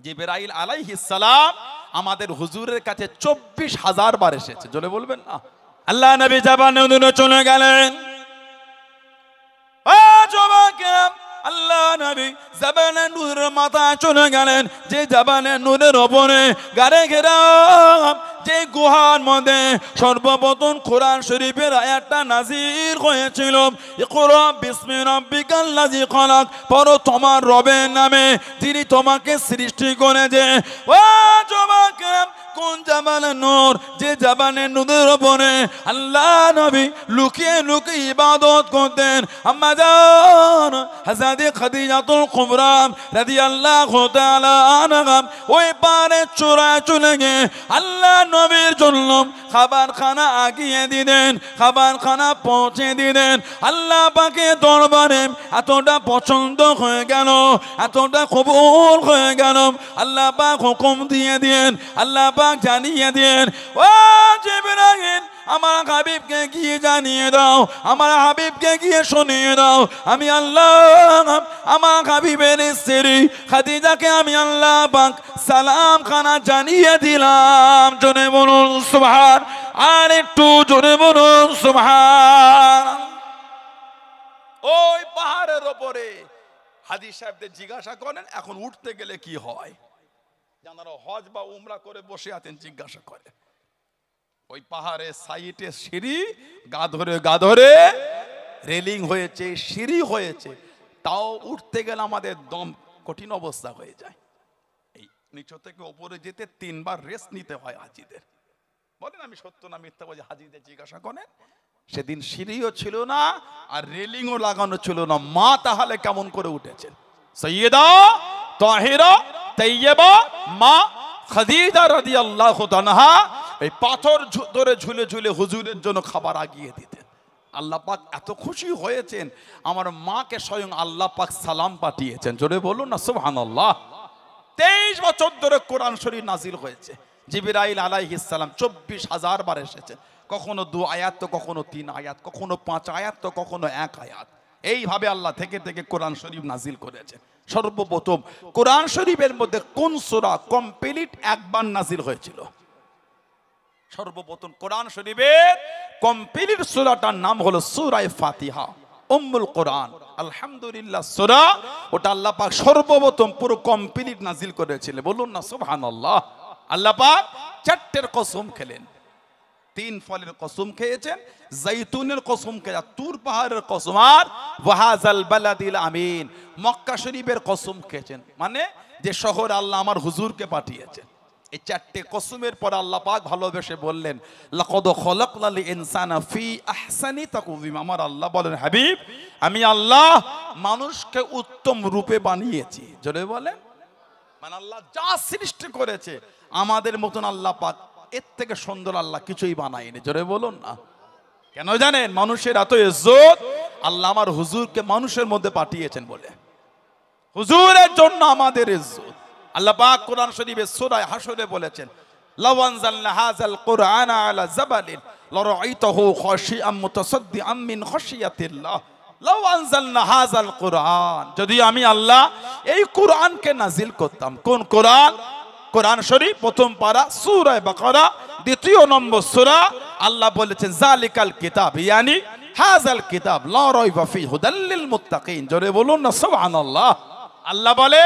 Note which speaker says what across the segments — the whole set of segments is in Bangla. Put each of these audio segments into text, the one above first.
Speaker 1: জিবরাইল আলাইহিস সালাম আমাদের হুজুরের কাছে 24,000 বার এসেছে। জোরে বলবেন না। আল্লাহ নবী জাবানে নূরে চলে গেলেন। আল্লাহ নবী জাবানে নূরের মাথায় চলে গেলেন, যে জাবানে নূরের ওপরে গাড়ে ঘেরা যে গুহার মধ্যে সর্বপ্রথম কোরআন শরীফের আয়াতটা নাজিল হয়েছিল, ইকরা বিসমি রাব্বিকাল্লাযী খলাক, পড়ো তোমার রবের নামে যিনি তোমাকে সৃষ্টি করেছে। ও যুবক, কোন জাবানে নূর? যে জাবানে নূরের উপরে আল্লাহ নবী লুকিয়ে লুকিয়ে ইবাদত করতেন। আম্মা জান হযরত খাদিজাতুল কুবরা রাদিয়াল্লাহু তাআলা আনহা ওই পারে চূড়ায় চলে গিয়ে আল্লাহ নবীর জন্য খাবারখানা আগিয়ে দিলেন, খাবারখানা পৌঁছে দিলেন। আল্লাহ পাকের দরবারে এতটা পছন্দ হয়ে গেল, এতটা কবুল হয়ে গেল, আল্লাহ পাক হুকুম দিয়ে দিয়েন, আল্লাহ পাক জানিয়ে দেন, ও জিবরাইল আমার হাবিবকে গিয়ে জানিয়ে দাও, আমার হাবিবকে গিয়ে শুনিয়ে দাও, আমি আল্লাহ আমার হাবিবের স্ত্রী খাদিজাকে আমি আল্লাহ পাক সালাম খানা জানিয়ে দিলাম। জোরে বলুন সুবহান, আর একটু জোরে বলুন সুবহান। ওই পাহাড়ের উপরে হাজী সাহেবদের জিজ্ঞাসা করেন এখন উঠতে গেলে কি হয়, যারা হজ বা উমরা করে বসে আছেন জিজ্ঞাসা করে। ওই পাহাড়ে সাইটে সিঁড়ি, গা ধরে রেলিং হয়েছে, সিঁড়ি হয়েছে, তাও উঠতে গেলে আমাদের দম কঠিন অবস্থা হয়ে যায়। এই নিচু থেকে উপরে যেতে 3 বার রেস্ট নিতে হয় হাজিদের। বলেন আমি সত্য না মিথ্যা বলছি? হাজিদের জিজ্ঞাসা করেন। সেদিন সিঁড়িও ছিল না আর রেলিংও লাগানো ছিল না, মা তাহলে কেমন করে উঠেছেন? সৈয়দা তাহিরা তাইয়্যিবা মা খাদিজা রাদিয়াল্লাহু তাআলা এই পাথর ধরে ঝুলে ঝুলে হুজুরের জন্য খাবার আগিয়ে দিতেন। আল্লাহ পাক এত খুশি হয়েছেন, আমার মাকে স্বয়ং আল্লাহ পাক সালাম পাঠিয়েছেন। জোরে বলুন না সুবহানাল্লাহ। 23 বছর ধরে কোরআন শরীফ নাজিল হয়েছে। জিবরাইল আলাইহিস সালাম 24,000 বার এসেছে, কখনো 2 আয়াত তো কখনো 3 আয়াত, কখনো 5 আয়াত তো কখনো 1 আয়াত। এইভাবে আল্লাহ থেকে থেকে কোরআন শরীফ নাজিল করেছে। সর্বপ্রথম কোরআন শরীফের মধ্যে কোন সূরা কমপ্লিট একবার নাজিল হয়েছিল? সর্বপ্রথম কোরআন শরীফের কমপ্লিট সূরাটার নাম হলো সূরা ফাতিহা, উম্মুল কোরআন। আলহামদুলিল্লাহ সূরা, ওটা আল্লাহ পাক সর্বপ্রথম পুরো কমপ্লিট নাজিল করেছিলেন। বলুন না সুবহানাল্লাহ। আল্লাহ পাক 4টের কসম খেলেন, 3 ফলের কসম খেয়েছেন, জাইতুনের কসম খেয়েছেন, তুর পাহাড়ের কসম, আর ওয়াহাজাল বালাদিল আমিন মক্কা শরীফের কসম খেয়েছেন, মানে যে শহর আল্লাহ আমার হুজুরকে পাঠিয়েছেন। এই 4টে কসমের পর আল্লাহ পাক ভালোবেসে বললেন লাকাদ খলাকনাল ইনসানা ফি আহসানি তাকওয়িম। আমার আল্লাহ বলেন হাবিব আমি আল্লাহ মানুষকে উত্তম রূপে বানিয়েছি। জোরে বলেন, মানে আল্লাহ যা সৃষ্টি করেছে আমাদের মতন আল্লাহ পাক এর থেকে সুন্দর আল্লাহ কিছুই বানায়নি। জোরে বলুন না। কেন জানেন? মানুষের এত ইজ্জত, আল্লাহ আমার হুজুরকে মানুষের মধ্যে পাঠিয়েছেন বলে। হুজুরের জন্য আমাদের ইজ্জত। আল্লাহ পাক কোরআন শরীফে সূরা হাশরে বলেছেন লাউ আনজালনা হাযাল কুরআনা আলা জাবালিন লারাআইতাহু খাশিআম মুতাসাদ্দিআম মিন খাশিয়াতিল্লাহ। লাউ আনজালনা হাযাল কুরআন, যদি আমি আল্লাহ এই কুরআনকে নাজিল করতাম। কোন কুরআন? কোরআন শরীফ প্রথম পারা সূরা বাকারা 2 নম্বর সূরা। আল্লাহ বলেছেন যালিকাল কিতাব, ইয়ানি হাযাল কিতাব লা রাইবা ফি হুদাল লিল মুত্তাকিন। জোরে বলুন না সুবহানাল্লাহ। আল্লাহ বলে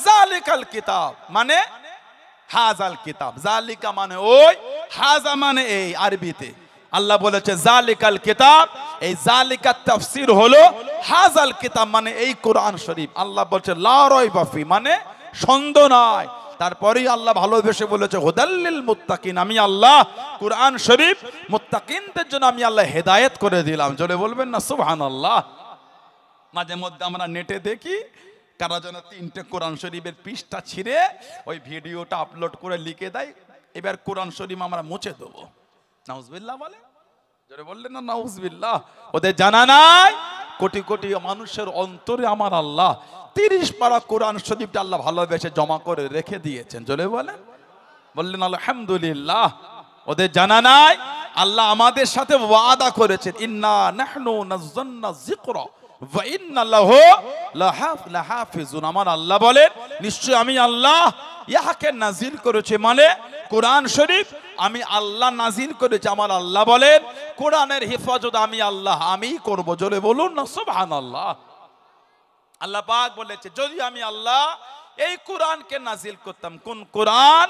Speaker 1: যালিকাল কিতাব মানে হাযাল কিতাব। যালিকা মানে ওই, হাযা মানে এই। আরবিতে আল্লাহ বলেছে যালিকাল কিতাব, এই যালিকার তাফসীর হলো হাযাল কিতাব মানে এই কোরআন শরীফ। আল্লাহ বলছে লা রাইবা ফি মানে সন্দেহ নাই। তারপরেই আল্লাহ ভালোবেসে বলেছে হুদাল্লিল মুত্তাকিন, আমি আল্লাহ কোরআন শরীফ মুত্তাকিনদের জন্য আমি আল্লাহ হেদায়েত করে দিলাম। জোরে বলবেন না সুবহানাল্লাহ। মাঝে মধ্যে আমরা নেটে দেখি কারা যেন 3টে কোরআন শরীফের পৃষ্ঠা ছিঁড়ে ওই ভিডিওটা আপলোড করে লিখে দেয়, এবার কোরআন শরীফ আমরা মুছে দেবো। নাউজুবিল্লাহ বলে। জোরে বললেন না নাউজুবিল্লাহ। ওদের জানা নাই কোটি কোটি মানুষের অন্তরে আমার আল্লাহ 30 পারা কোরআন শরীফটা আল্লাহ ভালোবেসে জমা করে রেখে দিয়েছেন। জোরে বলেন, বললেন আলহামদুলিল্লাহ। ওদের জানা নাই আল্লাহ আমাদের সাথে ওয়াদা করেছেন ইন্না নাহনু নাযালনা যিকরা ওয়া ইন্না লাহু লাহাফিজুন। আমার আল্লাহ বলেন নিশ্চয় আমি আল্লাহ ইহাকে নাজিল করেছে, মানে কোরআন শরীফ আমি আল্লাহ নাজিল করেছি। আমার আল্লাহ বলেন কোরআনের হেফাজত আমি আল্লাহ আমি করব। জোরে বলুন না সুবহানাল্লাহ। আল্লাহ পাক বলেছে যদি আমি আল্লাহ এই কোরআনকে নাজিল করতাম। কোন কোরআন?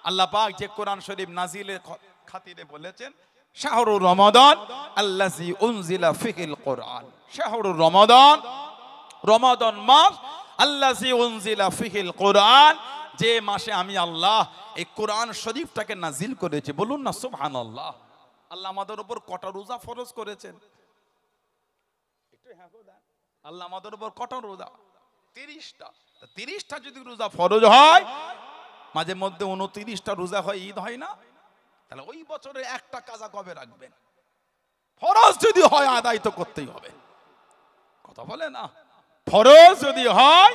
Speaker 1: আল্লাহ পাক যে কোরআন শরীফ নাজিলের খাতিরে বলেছেন শাহরুর রমাদান আল্লাযী উনজিলা ফিহিল কোরআন। শাহরুর রমাদান, রমাদান মাস, আল্লাযী উনজিলা ফিহিল কোরআন, যে মাসে আমি আল্লাহ এই কোরআন শরীফটাকে নাজিল করেছি। বলুন না সুবহানাল্লাহ। আল্লাহ আমাদের উপর কটা রোজা ফরজ করেছেন? একটু হ্যাঁ গো দেন। আল্লাহ আমাদের উপর কটা রোজা? 30টা। 30টা যদি রোজা ফরজ হয়, মাঝে মধ্যে 29টা রোজা হয়, ঈদ হয় না? তাহলে ওই বছরে একটা কাজা কবে রাখবেন? ফরজ যদি হয় আদায় তো করতেই হবে। কথা বলে না? ফরজ যদি হয়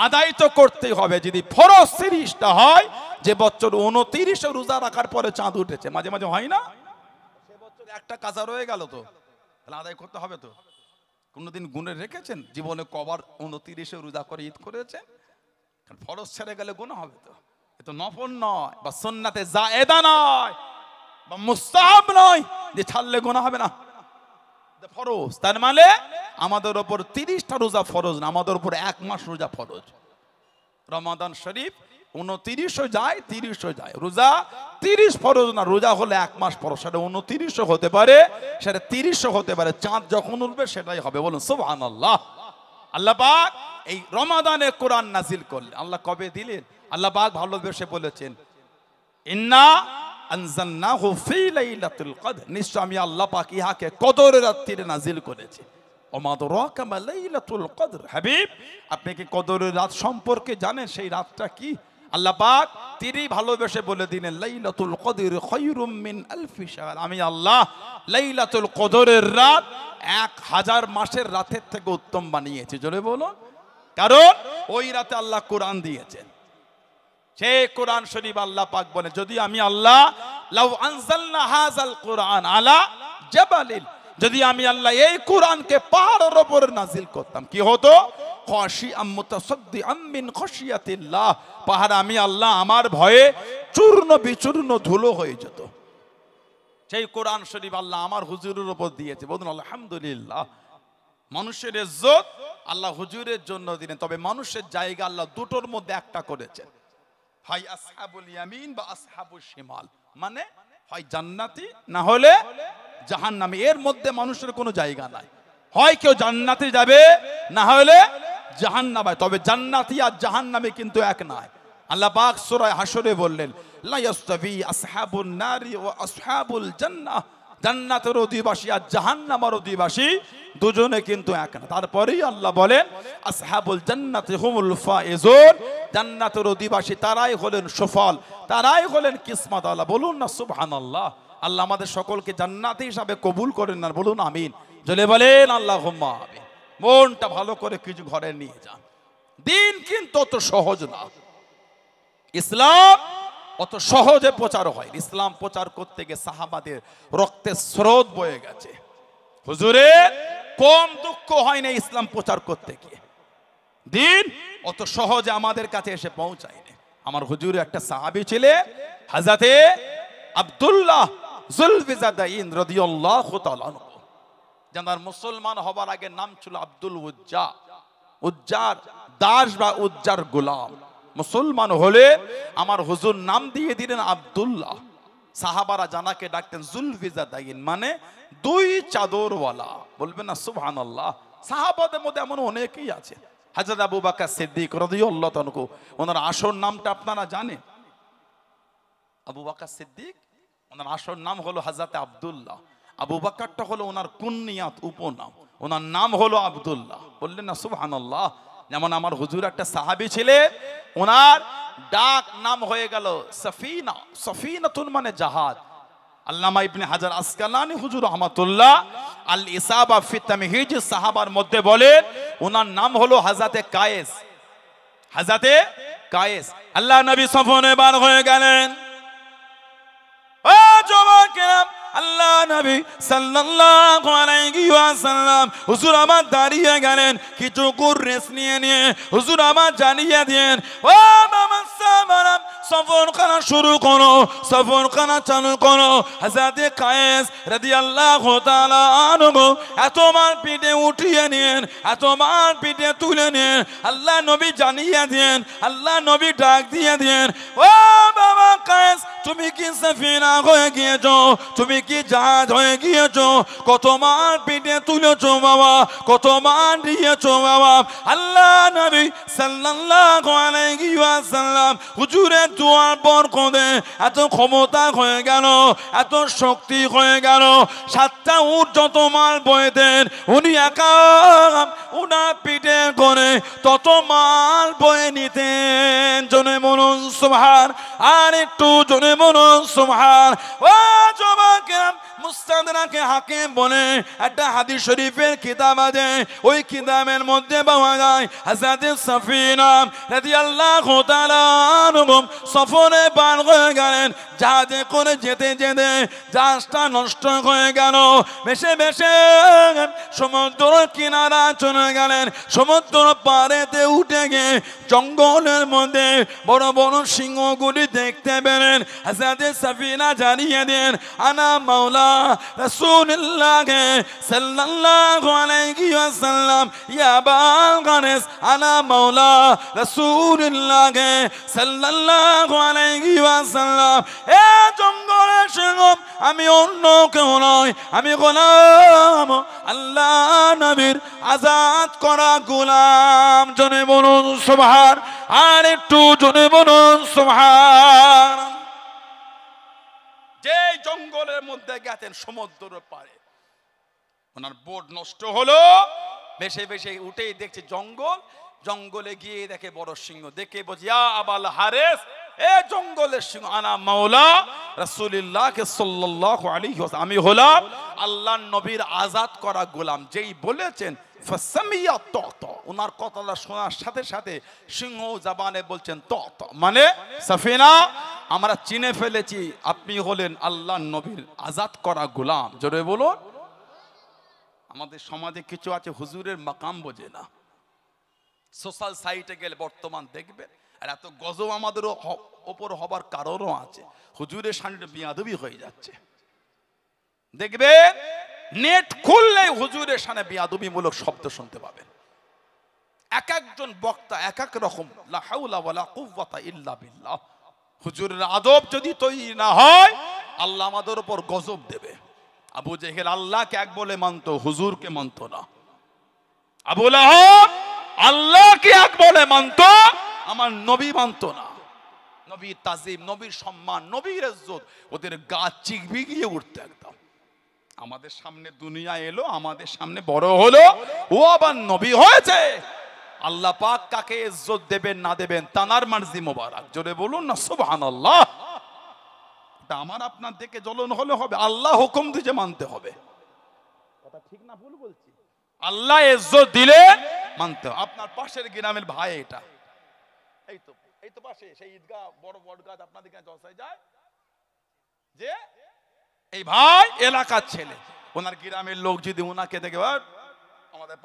Speaker 1: আদায় তো করতেই হবে। যদি ফরজ 30টা হয়, যে বছর 29 রোজা রাখার পরে চাঁদ উঠেছে, মাঝে মাঝে হয় না, সে বছর একটা কাজা রয়ে গেল, তো তাহলে আদায় করতে হবে। তো কোনদিন গুণে রেখেছেন জীবনে কবার 29 রোজা করে ঈদ করেছেন? ফরজ ছেড়ে গেলে গুনাহ হবে। তো এ তো নফল নয়, বা সুন্নাতে জায়েদা নয়, বা মুস্তাহাব নয় যে ছাড়লে গুনাহ হবে না, ফরজ। তার মানে আমাদের উপর 30টা রোজা ফরজ না, আমাদের উপর 1 মাস রোজা ফরজ। রমাদান শরীফ 29 যায়, 30 যায়, রোজা 30 ফরজ না, রোজা হলে 1 মাস ফরজ। সেটা 29 হতে পারে, সেটা 30 হতে পারে, চাঁদ যখন উঠবে সেটাই হবে। বলুন সুবহানাল্লাহ। আল্লাহ পাক এই রমাদানে কোরআন নাজিল করলেন। আল্লাহ কবে দিলেন? আল্লাহ পাক ভালোবেসে বলেছেন ইন্না আনজালনাহু ফি লাইলাতুল কদর, নিশ্চয় আমি আল্লাহ পাক ইহাকে কদরের রাত্রিতে নাজিল করেছি। ওমা আদরাকা মা লাইলাতুল কদর। হাবিব, আপনি কি কদরের রাত সম্পর্কে জানেন? সেই রাতটা কি? আল্লাহ পাক তিনি ভালোবেসে বলে দিলেন লাইলাতুল কদর খায়রুম মিন আলফি শাহর। আমি আল্লাহ লাইলাতুল কদরের রাত 1000 মাসের রাতের থেকে উত্তম বানিয়েছি। জোরে বলুন। কারণ ওই রাতে আল্লাহ কোরআন দিয়েছেন। সেই কোরআন শরীফ আল্লাহ পাক বলে যদি আমি আল্লাহ লাউ আনজালনা হাযাল কোরআন আলা জাবালিন, যদি আমি আল্লাহ এই কোরআনকে পাহাড়ের উপরে নাজিল করতাম, কি হতো? খাশিআম মুতাসাদ্দিআম মিন খাশিয়াতিল্লাহ, পাহাড় আমি আল্লাহ আমার ভয়ে চূর্ণ বিচূর্ণ ধুলো হয়ে যেত। সেই কোরআন শরীফ আল্লাহ আমার হুজুরের উপর দিয়েছে। বলুন আলহামদুলিল্লাহ। মানুষের ইজ্জত আল্লাহ হুজুরের জন্য দিলেন, তবে মানুষের জায়গা আল্লাহ দুটোর মধ্যে একটা করেছেন, হয় আসহাবুল ইয়ামিন বা আসহাবুশ শিমাল, মানে হয় জান্নাতি না হলে জাহান্নামী। এর মধ্যে মানুষের কোনো জায়গা নাই, হয় কেউ জান্নাতে যাবে না হলে জাহান্নামে। তবে জান্নাতি আর জাহান্নামী কিন্তু এক নয়। আল্লাহ পাক সূরা হাশরে বললেন লা ইয়াস্তাবি আসহাবুন নারি ওয়া আসহাবুল জান্নাহ, জান্নাতের অধিবাসী আর জাহান্নামের অধিবাসী দুজনে কিন্তু এক না। তারপরেই আল্লাহ বলেন আসহাবুল জান্নাতি হুমুল ফায়েজুন, জান্নাতের অধিবাসী তারাই হলেন সফল, তারাই হলেন কিসমত আল্লাহ। বলুন না সুবহানাল্লাহ। আল্লাহ আমাদের সকলকে জান্নাতি হিসাবে কবুল করেন না, বলুন আমিন। জলে বলেন আল্লাহুম্মা আমিন। মনটা ভালো করে কিছু ঘরে নিয়ে যান। দিন কিন্তু অত সহজ না, ইসলাম অত সহজে প্রচার হয়। ইসলাম প্রচার করতে গিয়ে সাহাবাদের রক্তের স্রোত বয়ে গেছে। হুজুরের কম দুঃখ হয় না ইসলাম প্রচার করতে গিয়ে। দিন অত সহজে আমাদের কাছে এসে পৌঁছায়নি। আমার হুজুরের একটা সাহাবী ছিলেন হযরতে আব্দুল্লাহ যুলফিজাদাইন রাদিয়াল্লাহু তাআলা আনহু, যার মুসলমান হবার আগে নাম ছিল আব্দুল উজ্জা, উজ্জার দাস বা উজ্জার গোলাম। মুসলমান হলে আমার হুজুর নাম দিয়ে দিলেন আব্দুল্লাহ। সাহাবারা জানাকে ডাকতেন যুলফিজাদাইন, মানে 2 চাদরওয়ালা। বলবেন না সুবহানাল্লাহ। সাহাবাদের মধ্যে এমন অনেকেই আছে। হযরত আবু বকর সিদ্দিক রাদিয়াল্লাহু তাআলা আনহু, ওনার আসল নামটা আপনারা জানেন? আবু বকর সিদ্দিক, ওনার আসল নাম হলো হযরত আব্দুল্লাহ। আবু বকরটা হলো ওনার কুনিয়াত, উপনাম। ওনার নাম হলো আব্দুল্লাহ। বললেন না সুবহানাল্লাহ। যেমন আমার হুজুর একটা সাহাবী ছিলেন, ওনার ডাক নাম হয়ে গেল সফিনা। সফিনাতুন মানে জাহাজ। আল্লামা ইবনে হাজার আসকালানী হুজুর রহমাতুল্লাহ আল ইসাবা ফি তামহিজ সাহাবার মধ্যে বলেন ওনার নাম হলো হযরতে কায়েস। হযরতে কায়েস। আল্লাহ নবী সফরে বার হয়ে গেলেন। ও যুবকেরা, আল্লাহ নবী সাল্লাল্লাহু আলাইহি ওয়াসাল্লাম হুজুর আমার দাঁড়িয়ে গেলেন, কিছু রেস্ট নিয়ে হুজুর আমার জানিয়ে দেন ও মামা সফর করা শুরু করো, সফর করা চালু করো। হযরত কায়েস রাদিয়াল্লাহু তাআলা আনহু এতবার পিঠে উঠিয়ে নিন, এতবার পিঠে তুলে নিন, আল্লাহ নবী জানিয়ে দেন, আল্লাহ নবী ডাক দিয়ে দেন, ও বাবা কায়েস, তুমি কি সাফিনা হয়ে গিয়েছো, তুমি কি জাহাজ হয়ে গিয়েছো? কত মান পিঠে তুলেছো বাবা, কত মান দিয়েছো বাবা। আল্লাহ নবী সাল্লাল্লাহু আলাইহি ওয়াসাল্লাম হুজুরের দোয়ার বরকতে এত ক্ষমতা হয়ে গেল, এত শক্তি হয়ে গেল। 7টা উট যত মাল বয়ে দেন, উনি একা উনার পিঠে করে তত মাল বয়ে নিতেন। জনে বলুন সুবহান, আর একটু জনে বলুন সুবহান। ও জবাকেরাম, মুস্তাদরাকে হাকিম বলে একটা হাদিস শরীফের কিতাব আছে, ওই কিতাবের মধ্যে পাওয়া যায় হযরত সাফিনা রাদিয়াল্লাহু তাআলা আনহু সফরে পার হয়ে গেলেন। জাহাজে করে যেতে যেতে জাহাজটা নষ্ট হয়ে গেল, ভেসে ভেসে সমুদ্র কিনারা চলে গেলেন। সমুদ্র পাড়েতে উঠে গিয়ে জঙ্গলের মধ্যে বড় বড় সিংহগুলি দেখতে পেলেন। হযরত সাফিনা জানিয়ে দেন, আনা মাওলা রাসূলুল্লাহ সাল্লাল্লাহু আলাইহি ওয়াসাল্লাম, ইয়া আবাল গানেস, আনা মাওলা রাসূলুল্লাহ সাল্লাল্লাহু আলাইহি ওয়াসাল্লাম। এ জঙ্গলের সিংহ, আমি অন্য কেউ নয়, আমি গোলাম, আল্লাহ নবীর আজাদ করা গোলাম। জনে বলুন সুবহান, আর একটু জনে বলুন সুবহান। যে জঙ্গলের মধ্যে গেছেন সমুদ্রের পারে, ওনার বোট নষ্ট হলো, ভেসে ভেসে উঠেই দেখছে জঙ্গল। জঙ্গলে গিয়ে দেখে বড় সিংহ, দেখে বলছে, ইয়া আবাল হারেস, এ জঙ্গলের সিংহ, আনা মাওলা রাসূলুল্লাহ সাল্লাল্লাহু আলাইহি ওয়াসাল্লাম, আমি হলাম আল্লাহর নবীর আজাদ করা গোলাম। যেই বলেছেন ফাসামিয়া তত, ওনার কথাটা শোনার সাথে সাথে সিংহ জবানে বলছেন তত, মানে সাফিনা, আমরা চিনে ফেলেছি আপনি হলেন আল্লাহর নবীর আজাদ করা গোলাম। জোরে বলুন। আমাদের সমাজে কিছু আছে হুজুরের মাকাম বোঝে না। সোশ্যাল সাইটে গেলে বর্তমান দেখবেন, আর এত গজব আমাদের ওপর হবার কারণও আছে। হুজুরের সামনে বিয়াদবি হয়ে যাচ্ছে, দেখবেন নেট খুললে হুজুরের সামনে বিয়াদবিমূলক শব্দ শুনতে পাবেন। এক একজন বক্তা এক এক রকম, লা হাওলা ওয়ালা কুওয়াতা ইল্লা বিল্লাহ। হুজুরের আদব যদি তৈরি না হয়, আল্লাহ আমাদের উপর গজব দেবে। আবু জেহেল আল্লাহকে এক বলে মানত, হুজুরকে মানত না। আবু লাহাব আল্লাহকে এক বলে মানত, আমার নবী মানত না। নবীর তাজিম, নবীর সম্মান, নবীর ইজ্জত, ওদের গা চিকবি গিয়ে উঠতে একদম। আমাদের সামনে দুনিয়া এলো, আমাদের সামনে বড় হলো, ও আবার নবী হয়েছে। আল্লাহ পাক কাকে ইজ্জত দেবেন না দেবেন তানার মার্জি মোবারক। জোরে বলুন না সুবহানাল্লাহ। এটা আমার আপনার দেখে জ্বলন হলে হবে, আল্লাহ হুকুম দিয়ে মানতে হবে। কথা ঠিক না ভুল বলছি? আল্লাহ ইজ্জত দিলে মানতে হবে। আপনার পাশের গ্রামের ভাই, এটা এই তো পাশে সেই ঈদগাহ, বড় বড় গাছ আপনাদের কাছে জলসায় যায়, যে এই ভাই এলাকার ছেলে, ওনার গ্রামের লোক যদি ওনাকে দেখে, আমাদের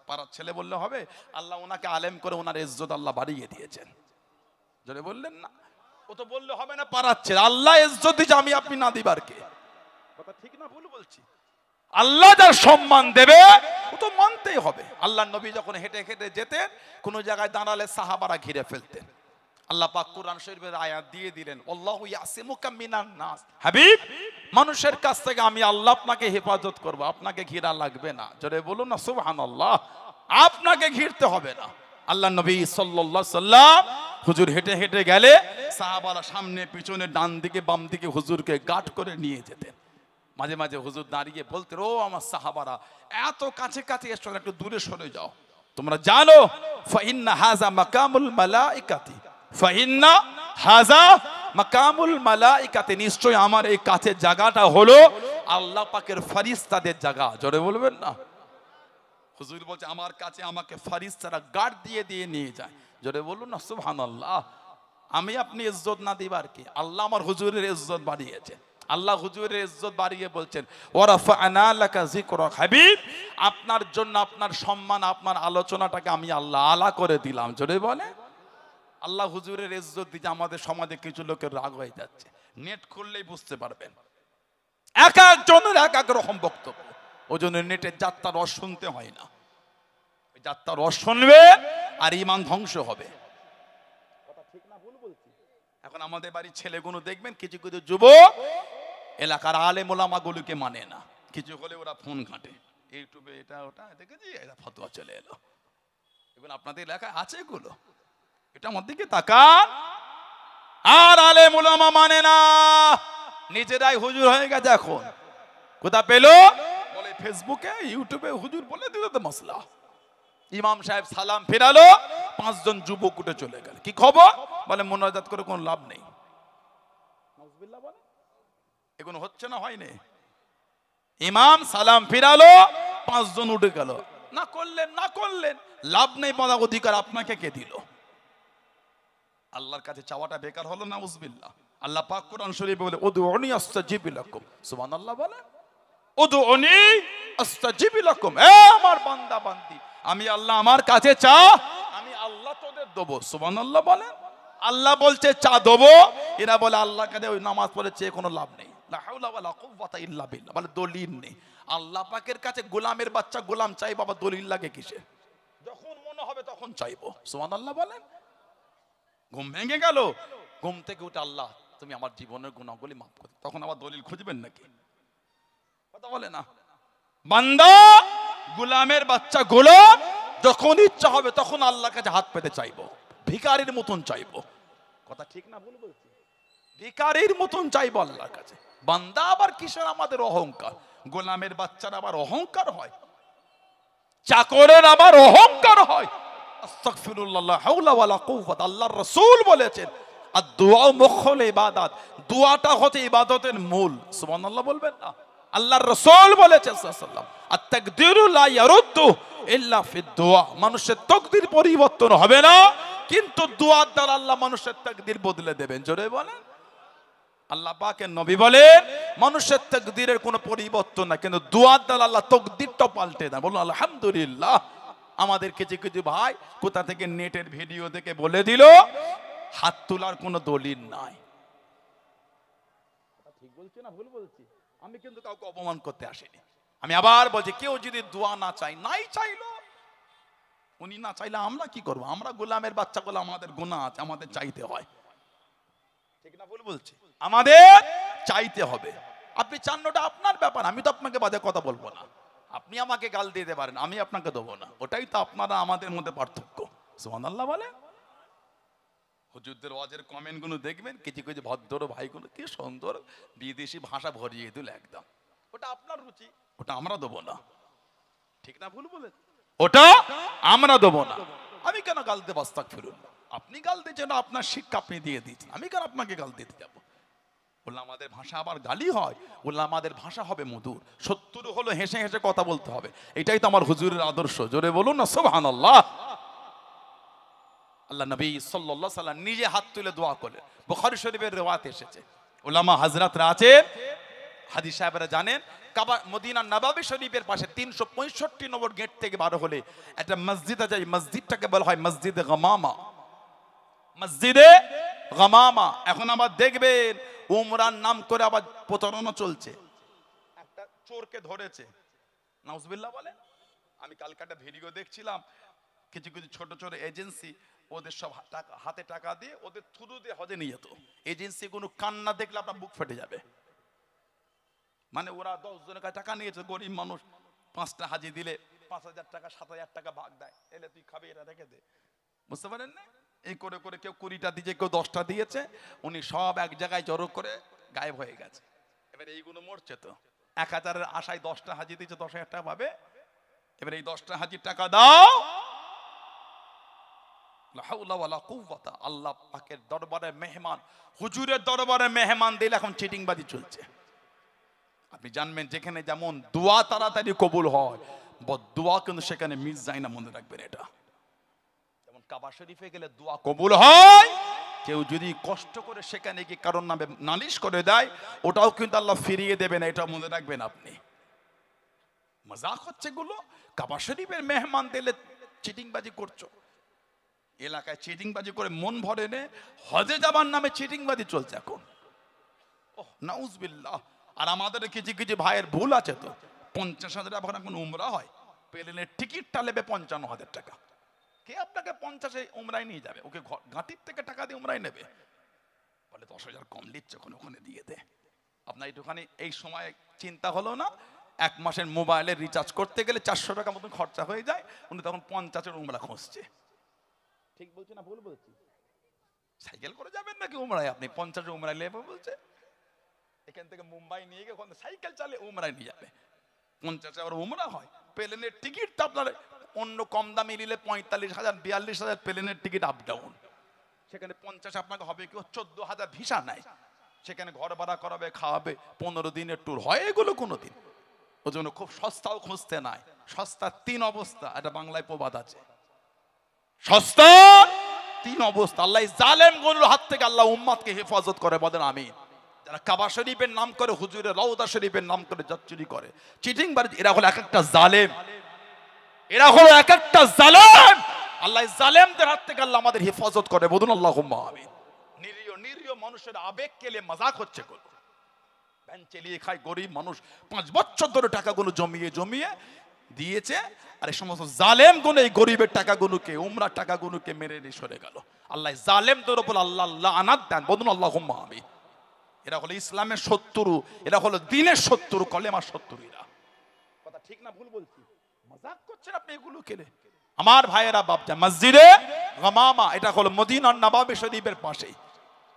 Speaker 1: পাড়ার ছেলে বললে হবে? আল্লাহ ওনাকে আলেম করে ওনার ইজ্জত আল্লাহ বাড়িয়ে দিয়েছেন। জোরে বললেন না? ও তো বললে হবে না পাড়ার ছেলে, আল্লাহ ইজ্জত দিয়েছে, আমি আপনি না দিবার কে? কথা ঠিক না ভুল বলছি? আল্লাহ যার সম্মান দেবে ও তো মানতেই হবে। আল্লাহ নবী যখন হেঁটে হেঁটে যেতেন, কোন জায়গায় দাঁড়ালে সাহাবারা ঘিরে ফেলতেন। আল্লাহ পাক কুরআন শরীফের আয়াত দিয়ে দিলেন, আল্লাহু ইয়াসিমুকা মিনান নাস, হাবিব মানুষের কাছ থেকে আমি আল্লাহ আপনাকে হেফাজত করব, আপনাকে ঘিরা লাগবে না। জোরে বলুন না সুবহানাল্লাহ। আপনাকে ঘিরতে হবে না। আল্লাহ নবী সাল্লাল্লাহু আলাইহি সাল্লাম হুজুর হেঁটে হেঁটে গেলে সাহাবারা সামনে পিছনে ডান দিকে বাম দিকে হুজুরকে গাঁট করে নিয়ে যেতেন। মাঝে মাঝে হুজুর দাঁড়িয়ে বলতেন, ও আমার সাহাবারা, এত কাছে কাছে এসো, একটু দূরে সরে যাও। তোমরা জানো ফাইন্না হাযা মাকামুল মালাইকাতি, ফাইন্না হাযা মাকামুল মালাইকাতি, নিশ্চয় আমার এই কাছের জায়গাটা হলো আল্লাহ পাকের ফেরেশতাদের জায়গা। জোরে বলবেন না? হুজুর বলছে আমার কাছে আমাকে ফেরেশতারা গার্ড দিয়ে দিয়ে নিয়ে যায়। জোরে বলুন না সুবহানাল্লাহ। আমি আপনি ইজ্জত না দিবার কি? আল্লাহ আমার হুজুরের ইজ্জত বাড়িয়েছে। আল্লাহ হুজুরের ইজ্জত বাড়িয়ে বলছেন, ওয়ারাফা'না লাকা যিকরাক, হাবিব আপনার জন্য আপনার সম্মান, আপনার আলোচনাটাকে আমি আল্লাহ আলা করে দিলাম। জোরে বলে আল্লাহ হুজুরের ইজ্জত দিতে আমাদের সমাজে কিছু লোকের রাগ হয়ে যাচ্ছে। নেট খুললেই বুঝতে পারবেন, এক একজনের এক এক রকম বক্তব্য। ওই জন্য নেটের যাত্রা রস শুনতে হয় না, ওই যাত্রা রস শুনবে আর ইমান ধ্বংস হবে। কথা ঠিক না ভুল বলছি? এখন আমাদের বাড়ির ছেলেগুলো দেখবেন কিছু কিছু যুবক এলাকার আলেম ওলামা গুলোকে মানে না, কিছু হলে ওরা ফোন ঘাঁটে, ইউটিউবে এটা ওটা দেখেছি, এটা ফতোয়া চলে এলো। এগুলো আপনাদের এলাকায় আছে এগুলো? এটা আমার দিকে তাকান। আর আলেম ওলামা মানে না, নিজেরাই হুজুর হয়ে গেছে। এখন কোথা পেলো? বলে ফেসবুকে ইউটিউবে হুজুর বলে দিল তো মশলা। ইমাম সাহেব সালাম ফেরালো, 5 জন যুবক উঠে চলে গেল। কি খবর? বলে মোনাজাত করে কোনো লাভ নেই। এগুলো হচ্ছে না, হয়নি? ইমাম সালাম ফিরালো, 5 জন উঠে গেল। না করলেন লাভ নেই, বলা অধিকার আপনাকে কে দিল? আল্লাহর কাছে চাওয়াটা বেকার হলো না? উজবিল্লাহ। আল্লাহ পাক কোরআন শরীফে বলে উদউনি আস্তাজিব লাকুম। সুবহানাল্লাহ বলে উদউনি আস্তাজিব লাকুম। এ আমার বান্দা বান্দি, আমি আল্লাহ আমার কাছে চা, আমি আল্লাহ তোদের দেবো। সুবহানাল্লাহ বলে। আল্লাহ বলছে চা দেবো, এরা বলে আল্লাহর কাছে ওই নামাজ পড়ে চেয়ে কোনো লাভ নেই। লা হাওলা ওয়ালা কুওয়াতা ইল্লা বিল্লাহ। বলে দলিল নেই। আল্লাহ পাকের কাছে গোলামের বাচ্চা গোলাম চাই, বাবা দলিল লাগে কিসে? যখন মনে হবে তখন চাইবো। সুবহানাল্লাহ বলেন। ঘুম ভেঙে গেল, ঘুম থেকে উঠে আল্লাহ তুমি আমার জীবনের গুনাহগুলি মাফ করো, তখন আবার দলিল খুঁজবেন নাকি? কথা বলে না। বান্দা গোলামের বাচ্চা গোলাম, যখন ইচ্ছা হবে তখন আল্লাহর কাছে হাত পেতে চাইবো, ভিখারির মতন চাইবো। কথা ঠিক না ভুল বলছি? ভিখারির মতন চাইবো আল্লাহর কাছে। বান্দা আবার কিসের আমাদের অহংকার? গোলামের বাচ্চার আবার অহংকার হয়, চাকরের আবার অহংকার হয়। আস্তাগফিরুল্লাহ, লা হাওলা ওয়ালা কুওয়াতা। আল্লাহর রাসূল বলেছেন আদ-দুআ মুখুল ইবাদাত, দোয়াটা হচ্ছে ইবাদতের মূল। সুবহানাল্লাহ বলবেন না? আল্লাহর রাসূল বলেছেন সাল্লাল্লাহু আলাইহি ওয়াসাল্লাম আত-তাকদিরু লা ইয়ারুদ্দু ইল্লা ফিদ-দুআ। মানুষের তাকদীর পরিবর্তন হবে না, কিন্তু দোয়ার দ্বারা আল্লাহ মানুষের তাকদীর বদলে দেবেন। জোরে বলেন। আল্লাহ পাকের নবী বলেন মানুষের তাকদীরের কোনো পরিবর্তন না, কিন্তু দোয়ার দ্বারা আল্লাহ তাকদীরটা পাল্টে দেন। বলুন আলহামদুলিল্লাহ। আমাদের কিছু কিছু ভাই কোথা থেকে নেটের ভিডিও দেখে বলে দিল হাত তোলার কোনো দলিল নাই। ঠিক বলছি না ভুল বলছি? আমি কিন্তু কাউকে অপমান করতে আসিনি। আমি আবার বলছি, কেউ যদি দোয়া না চাই, নাই চাইলো, উনি না চাইলে আমরা কি করবো? আমরা গোলামের বাচ্চাগুলো, আমাদের গুনাহ আছে, আমাদের চাইতে হয়। ঠিক না ভুল বলছি? আমাদের চাইতে হবে। আপনি চান ওটা আপনার ব্যাপার, আমি তো আপনাকে বাজে কথা বলবো না। আপনি আমাকে গাল দিতে পারেন, আমি আপনাকে দেবো না। ওটাই তো আপনারা আমাদের মধ্যে পার্থক্য। সুবহানাল্লাহ বলে। হুজুরদের ওয়াজের কমেন্ট গুলো দেখবেন, কিছু কিছু ভদ্র ভাইগুলো কি সুন্দর বিদেশি ভাষা ভরিয়ে দিল একদম। ওটা আপনার রুচি, ওটা আমরা দেবো না। ঠিক না ভুল বলে? ওটা আমরা দেবো না। আমি কেন গাল দেব? আস্তাগফিরুল্লাহ। আপনি গাল দিচ্ছেন, আপনার শিক্ষা আপনি দিয়ে দিচ্ছেন, আমি কেন আপনাকে গাল দিতে যাবো? বললে আমাদের ভাষা আবার গালি হয়? বললে আমাদের ভাষা হবে মধুর, শত্রু হলো হেসে হেসে কথা বলতে হবে। এটাই তো আমার হুজুরের আদর্শ। জোরে বলুন না সুবহানাল্লাহ। আল্লাহ নবী সাল্লাল্লাহু আলাইহি ওয়াসাল্লাম নিজে হাত তুলে দোয়া করলেন। বুখারী শরীফের riwayat এসেছে, উলামা হযরতরা আছেন, হাদিস সাহেবরা জানেন, কাবা মদিনা নববী শরীফের পাশে 365 নম্বর গেট থেকে বার হলে একটা মসজিদ আছে। এই মসজিদটাকে বলা হয় মসজিদে গামামা। মসজিদে গামামা। এখন আবার দেখবেন উমরার নাম করে আবার প্রতারণা চলছে। একটা চোরকে ধরেছে, নাউজুবিল্লাহ বলে। আমি কালকে একটা ভিডিও দেখছিলাম, কিছু কিছু ছোট ছোট এজেন্সি ওদের সব হাতে টাকা দিয়ে ওদের থ্রু দিয়ে হজে নিয়ে যেত। এজেন্সি কোনো কান্না দেখলে আপনার বুক ফেটে যাবে। মানে ওরা 10 জনের কাছে টাকা নিয়েছে, গরিব মানুষ 5টা হাজি দিলে 5,000 টাকা 7,000 টাকা ভাগ দেয়। এলে তুই খাবি, এটা রেখে দে। বুঝতে পারেন না? এই করে করে কেউ 20টা দিয়েছে, কেউ 10টা দিয়েছে। উনি সব এক জায়গায় জড়ো করে গায়েব হয়ে গেছে। এবার এইগুলো মরছে তো। 1000-এর আশায় 10টা হাজি দিয়েছে, 10,000 টাকা পাবে। এবার এই 10টা হাজির টাকা দাও। লা হাওলা ওয়ালা কুওয়াতা। আল্লাহ পাকের দরবারে মেহমান, হুজুরের দরবারে মেহমান দিলে এখন চিটিংবাজি চলছে। আপনি জানবেন যেখানে যেমন দোয়া তাড়াতাড়ি কবুল হয়, বদদোয়া কিন্তু সেখানে মিস যায় না, মনে রাখবেন এটা। যেমন কাবা শরীফে গেলে দোয়া কবুল হয়, কেউ যদি কষ্ট করে সেখানে গিয়ে কারোর নামে নালিশ করে দেয়, ওটাও কিন্তু আল্লাহ ফিরিয়ে দেবে না, এটা মনে রাখবেন আপনি। মজাক হচ্ছে গুলো। কাবা শরীফের মেহমান দিলে চিটিংবাজি করছো, এলাকায় চিটিংবাজি করে মন ভরে নে, হজে যাবার নামে চিটিংবাজি চলছে এখন। ওহ নাউজুবিল্লাহ। আর আমাদের কিছু কিছু ভাইয়ের ভুল আছে তো, 50,000 টাকা এখন উমরা হয়, প্লেনের টিকিটটা নেবে 55,000 টাকা। কে আপনাকে 50-এ উমরায় নিয়ে যাবে? ওকে ঘাটির থেকে টাকা দিয়ে উমরায় নেবে? বলে 10,000 কম নিচ্ছে, ওখানে দিয়ে দে। আপনার একটুখানি এই সময় চিন্তা হলো না, 1 মাসের মোবাইলে রিচার্জ করতে গেলে 400 টাকা মতন খরচা হয়ে যায়, উনি তখন 50-এর উমরা খুঁজছে। ঠিক বলছি না ভুল বলছি? সাইকেল করে যাবেন নাকি উমরায়? আপনি 50-এর উমরায় নেবে বলছে। এখান থেকে মুম্বাই নিয়ে গিয়ে সাইকেল চালিয়ে উমরায় নিয়ে যাবে। 50,000 উমরা হয়, প্লেনের টিকিটটা আপনার অন্য কম দামি নিলে 45,000 42,000 প্লেনের টিকিট আপ ডাউন। সেখানে 50 আপনাকে হবে কি 14,000 ভিসা নাই, সেখানে ঘর ভাড়া করাবে, খাওয়াবে, 15 দিনের ট্যুর হয় এগুলো কোনোদিন। ওই জন্য খুব সস্তাও খুঁজতে নাই, সস্তা 3 অবস্থা, এটা বাংলায় প্রবাদ আছে, সস্তা 3 অবস্থা। আল্লাহ জালেম গরুর হাত থেকে আল্লাহ উম্মাদকে হেফাজত করে, বলেন আমিন। যারা কাবা শরীফের নাম করে, হুজুরের রওজা শরীফের নাম করে চুরি করে, চিটিং বাজ, এরা হলো এক একটা জালেম, এরা হলো এক একটা জালেম। আল্লাহ জালেমদের হাত থেকে আল্লাহ আমাদের হেফাজত করে, বলুন আল্লাহুম্মা আমিন। নিরীহ নিরীহ মানুষের আবেগ কেলে মজাক হচ্ছে, ভ্যান চালিয়ে খায় গরিব মানুষ, 5 বছর ধরে টাকাগুলো জমিয়ে জমিয়ে দিয়েছে, আর এই সমস্ত জালেম গুলো এই গরিবের টাকাগুলোকে, উমরার টাকাগুলোকে মেরে নিয়ে সরে গেল। আল্লাহ জালেমদের উপর আল্লাহ লানাত দেন, বলুন আল্লাহুম্মা আমিন। এরা হলো ইসলামের শত্রু, এরা হলো দ্বীনের শত্রু, কলেমার শত্রু। এরা কথা ঠিক না ভুল বলছি? মজাক করছেন আপনি এগুলো কেলে? আমার ভাইয়েরা বাপজা, মসজিদে গামামা, এটা হলো মদিনার নববী শরীফের পাশেই।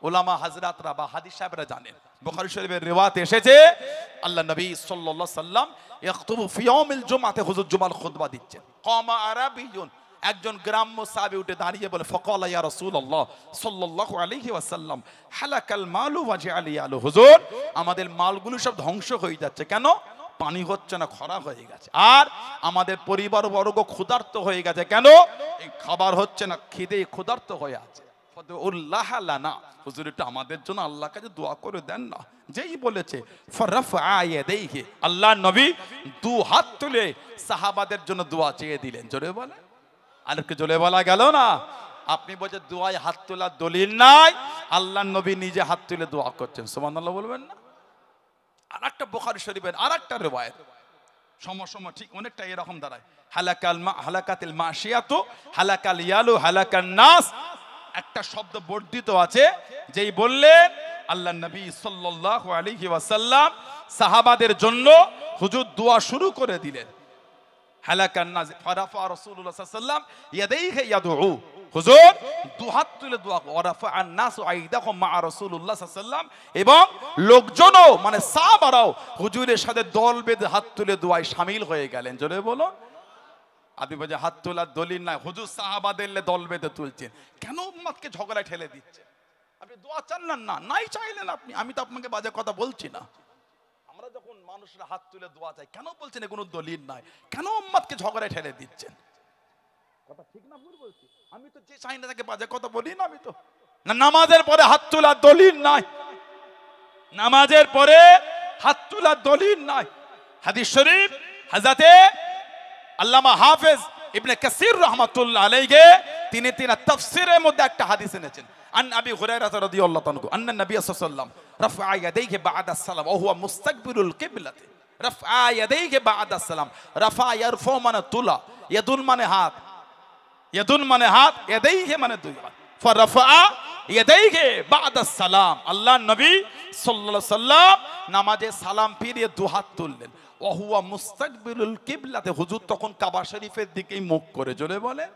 Speaker 1: উলামা হাজরাতরা বা হাদিস সাহেবরা জানেন, বুখারী শরীফের রিওয়ায়াতে এসেছে, আল্লাহ নবী সাল্লাল্লাহু আলাইহি সাল্লাম ইয়াখতুবু ফি ইয়াউমিল জুমআতে, হুজুর জুমার খুতবা দিচ্ছেন। কামা আরাবিয়ুন, একজন গ্রাম্য সাহাবী উঠে দাঁড়িয়ে বলে, ফাকালা ইয়া রাসূলুল্লাহ সাল্লাল্লাহু আলাইহি ওয়াসাল্লাম, হালাকাল মালু ওয়া জাআলিয়ালু, হুজুর আমাদের মালগুলো সব ধ্বংস হয়ে যাচ্ছে, কেন? পানি হচ্ছে না, খরা হয়ে গেছে। আর আমাদের পরিবার বর্গ ক্ষুধার্ত হয়ে গেছে, কেন? এই খাবার হচ্ছে না, খিদে ক্ষুধার্ত হয়ে আছে। ফাদউল্লাহ লানা, হুজুর এটা আমাদের জন্য আল্লাহর কাছে দোয়া করে দেন না। যেই বলেছে ফারাফা ইয়াদাইহি, আল্লাহর নবী 2 হাত তুলে সাহাবাদের জন্য দোয়া চেয়ে দিলেন। জোরে বলে, আর কি জোরে বলা গেল না? আপনি বলছেন দোয়ায় হাত তোলার দলিল নাই, আল্লাহর নবী নিজে হাত তুলে দোয়া করছেন, সুবহানাল্লাহ বলবেন না? আরেকটা বুখারী শরীফের আরেকটা riwayat সমসময় ঠিক অনেকটা এরকম দাঁড়ায়, হালাকাতিল মাশিয়াতু হালাকাল ইয়ালু হালাকান নাস। একটা শব্দ বর্ধিত আছে, যেই বললেন আল্লাহর নবী সাল্লাল্লাহু আলাইহি ওয়াসাল্লাম সাহাবাদের জন্য হুজুর দোয়া শুরু করে দিলেন। হালাকান নাস ফারাফা রাসূলুল্লাহ সাল্লাল্লাহু আলাইহি ওয়াসাল্লাম ইয়াদাইহি ইয়াদউ, হুজুর 2 হাত তুলে দোয়া, ওয়ারাফা আন-নাসু আইদাহুম মা রাসূলুল্লাহ সাল্লাল্লাহু আলাইহি ওয়াসাল্লাম, এবং লোকজনও মানে সাহাবারাও হুজুরের সাথে দল বেঁধে হাত তুলে দোয়ায় শামিল হয়ে গেলেন। জোরে বলো। আপনি বলছেন হাত তোলার দলিল নাই, হুজুর সাহাবাদের দল বেঁধে তুলছেন, কেন উম্মতকে ঝগড়ায় ঠেলে দিচ্ছেন? আপনি দোয়া চাইলেন না, নাই চাইলেন আপনি, আমি তো আপনাকে বাজে কথা বলছি না। আমরা যখন মানুষরা হাত তুলে দোয়া চাই, কেন বলছেন কোনো দলিল নাই, কেন উম্মতকে ঝগড়ায় ঠেলে দিচ্ছেন? কথা ঠিক না ভুল বলছি? আমি তো যে চাই না তাকে বাজে কথা বলি না। আমি তো না, নামাজের পরে হাত তোলার দলিল নাই, নামাজের পরে হাত তোলার দলিল নাই। হাদিস শরীফ হযরতে আল্লামা হাফেজ ইবনে কাসির রাহমাতুল্লাহ আলাইহি তিনি তাফসীরের মধ্যে একটা হাদিস এনেছেন। আন আবি হুরায়রা রাদিয়াল্লাহু আনহু আন্না নবী সাল্লাল্লাহু আলাইহি ওয়াসাল্লাম রাফা ইয়াদাইহি বা'দা সালাম ওয়া হুয়া মুস্তাকবিরুল কিবলাতি। রাফা ইয়াদাইহি বা'দা সালাম, রাফা ইয়ারফু মানে তোলা, ইয়াদুন মানে হাত, ইয়াদুন মানে হাত, ইয়াদাইহি মানে 2 হাত। ফারাফা ইয়াদাইহি বা'দা সালাম, আল্লাহর নবী সাল্লাল্লাহু আলাইহি ওয়াসাল্লাম নামাজে সালাম ফিরিয়ে 2 হাত তুললেন। ওয়া হুয়া মুস্তাকবিরুল কিবলাতে, হুজুর তখন কাবা শরীফের দিকেই মুখ করে। জোরে বলে,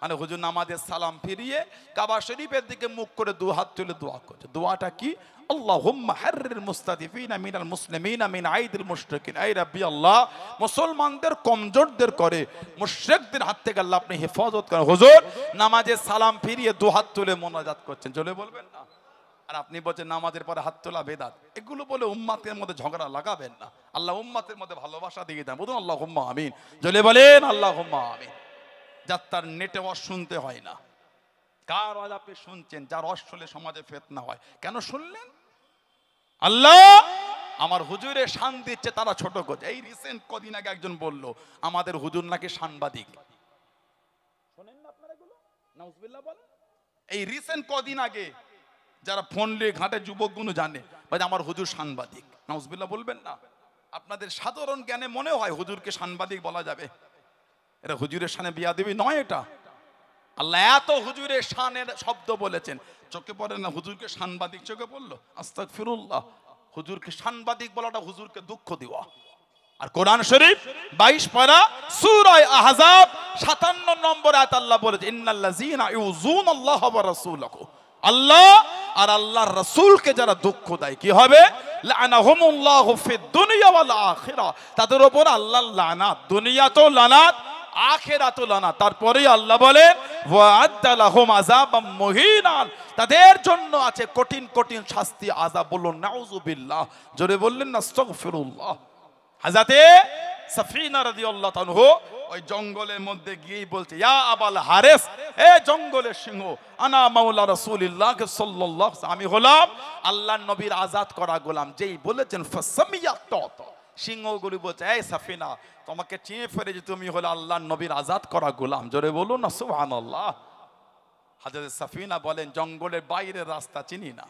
Speaker 1: মানে হুজুর নামাজের সালাম ফিরিয়ে কাবা শরীফের দিকে মুখ করে 2 হাত তুলে দোয়া করছে। দোয়াটা কি? আল্লাহুম্মা হাররির মুস্তাদিফিনা মিনাল মুসলিমিনা মিন আইদিল মুশরিকিন, আই রাব্বি আল্লাহ মুসলমানদের কমজোরদের করে মুশরিকদের হাত থেকে আল্লাহ আপনি হেফাজত করেন। হুজুর নামাজের সালাম ফিরিয়ে 2 হাত তুলে মোনাজাত করছেন। জোরে বলবেন না? আর আপনি বলছেন নামাজের পরে হাত তোলা বেদাত, এগুলো বলে উম্মাতের মধ্যে ঝগড়া লাগাবেন না। আল্লাহ উম্মাতের মধ্যে ভালোবাসা দিয়ে দেন, বলুন আল্লাহুম্মা আমিন। জোরে বলেন আল্লাহুম্মা আমিন। যার তার নেটে ওয়াজ শুনতে হয় না, কার ওয়াজ আপনি শুনছেন? যার ওয়াজ শুনলে সমাজে ফিতনা হয়, কেন শুনলেন? আল্লাহ আমার হুজুরে শান দিচ্ছে, তারা ছোট করছে। এই রিসেন্ট কদিন আগে একজন বলল আমাদের হুজুর নাকি সাংবাদিক। শোনেন না আপনারা এগুলো? নাউজুবিল্লাহ বলেন। এই রিসেন্ট কদিন আগে যারা ফোন নিয়ে ঘাটে যুবকগুলো জানে ভাই আমার হুজুর সাংবাদিক, নাউজুবিল্লাহ বলবেন না। আপনাদের সাধারণ জ্ঞানে মনে হয় হুজুরকে সাংবাদিক বলা যাবে? এটা হুজুরের শানে বিয়াদবি নয়। এটা আল্লাহ এত হুজুরের শানের শব্দ বলেছেন, চোখে পড়ে না হুজুরকে সাংবাদিক চোখে পড়লো? আস্তাগফিরুল্লাহ। হুজুরকে সাংবাদিক বলাটা হুজুরকে দুঃখ দেওয়া। আর কোরআন শরীফ 22 পারা সূরা আহজাব 57 নম্বর আয়াত আল্লাহ বলেছে ইন্নাল্লাযীনা ইউযুনাল্লাহা ওয়া রাসূলাহু, আল্লাহ আর আল্লাহর রাসূলকে যারা দুঃখ দেয় কি হবে? লাআনাহুমুল্লাহু ফিদ দুনিয়া ওয়াল আখিরা, তাদের উপর আল্লাহর লানাত, দুনিয়াতেও লানাত আখিরাতেও লানাত। তারপরে আল্লাহ বলেন ওয়া আদ্দা লাহুম আযাবাম মুহিনান, তাদের জন্য আছে কঠিন কঠিন শাস্তি, আযাব। বলুন নাউযুবিল্লাহ, জোরে বললেন না আস্তাগফিরুল্লাহ। হযরতে সাফিনা রাদিয়াল্লাহু তাআলা ওই জঙ্গলের মধ্যে গিয়েই বলছে ইয়া আবাল হারিস, এ জঙ্গলের সিংহ, আনা মাওলা রাসূলুল্লাহ সাল্লাল্লাহু আলাইহি, আমি হলাম আল্লাহর নবীর আজাদ করা গোলাম। যেই বলেছেন ফাসামিয়াত, সিংহগুলি বলছে এই সাফিনা তোমাকে চিনে ফেলেছি, তুমি হলো আল্লাহর নবীর আজাদ করা গোলাম। জোরে বলুন না সুবহানাল্লাহ। হযরত সাফিনা বলেন জঙ্গলের বাইরের রাস্তা চিনি না,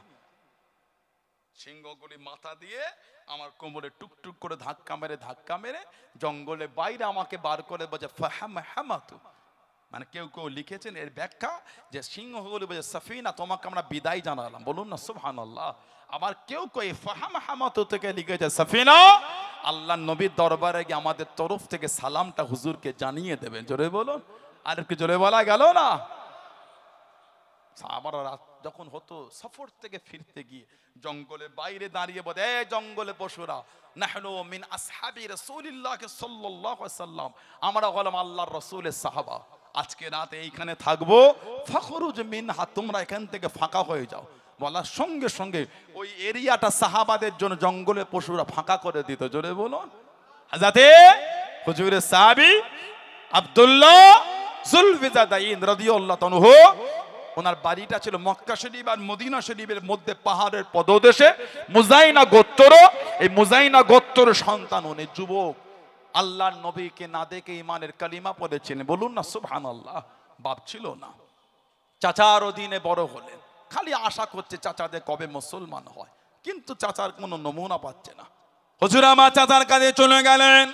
Speaker 1: সিংহগুলি মাথা দিয়ে আমার কোমরে টুকটুক করে ধাক্কা মেরে জঙ্গলের বাইরে আমাকে বার করে বলছে ফাহামাহামাতু। মানে কেউ কেউ লিখেছেন এর ব্যাখ্যা যে সিংহগুলি বলছে সাফিনা তোমাকে আমরা বিদায় জানালাম। বলুন না সুবহানাল্লাহ। আবার কেউ কেউ ফাহামাহামাতু থেকে লিখেছে সাফিনা আল্লাহর নবীর দরবারে গিয়ে আমাদের তরফ থেকে সালামটা হুজুরকে জানিয়ে দেবেন। জোরে বলুন, আর কি জোরে বলা গেল না? সাহাবারা রাত যখন হতো সফর থেকে ফিরতে গিয়ে জঙ্গলের বাইরে দাঁড়িয়ে বলে এই জঙ্গলে পশুরা, নাহনু মিন আসহাবি রাসূলিল্লাহ সাল্লাল্লাহু আলাইহি সাল্লাম, আমরা হলাম আল্লাহর রাসূলের সাহাবা, আজকে রাতে এইখানে থাকবো, ফাখরুজ মিনহা, তোমরা এখান থেকে ফাঁকা হয়ে যাও। বলার সঙ্গে সঙ্গে ওই এরিয়াটা সাহাবাদের জন্য জঙ্গলের পশুরা ফাঁকা করে দিত। জোরে বলুন। হযরতে হুজুরের সাহাবী আব্দুল্লাহ যুলফিজাদাইন রাদিয়াল্লাহু তাআলা, ওনার বাড়িটা ছিল মক্কা শরীফ আর মদিনা শরীফের মধ্যে পাহাড়ের পদদেশে মুজাইনা গোত্র। এই মুজাইনা গোত্রের সন্তান উনি, যুবক, আল্লাহর নবীকে না দেখে ইমানের কালিমা পড়েছিলেন। বলুন না সুবহানাল্লাহ। বাপ ছিল না, চাচার অধীনে বড় হলেন, খালি আশা করছে চাচাদের কবে মুসলমান হয়, কিন্তু চাচার কোনো নমুনা পাচ্ছে না। হুজুর আমার চাচার কাছে চলে গেলেন।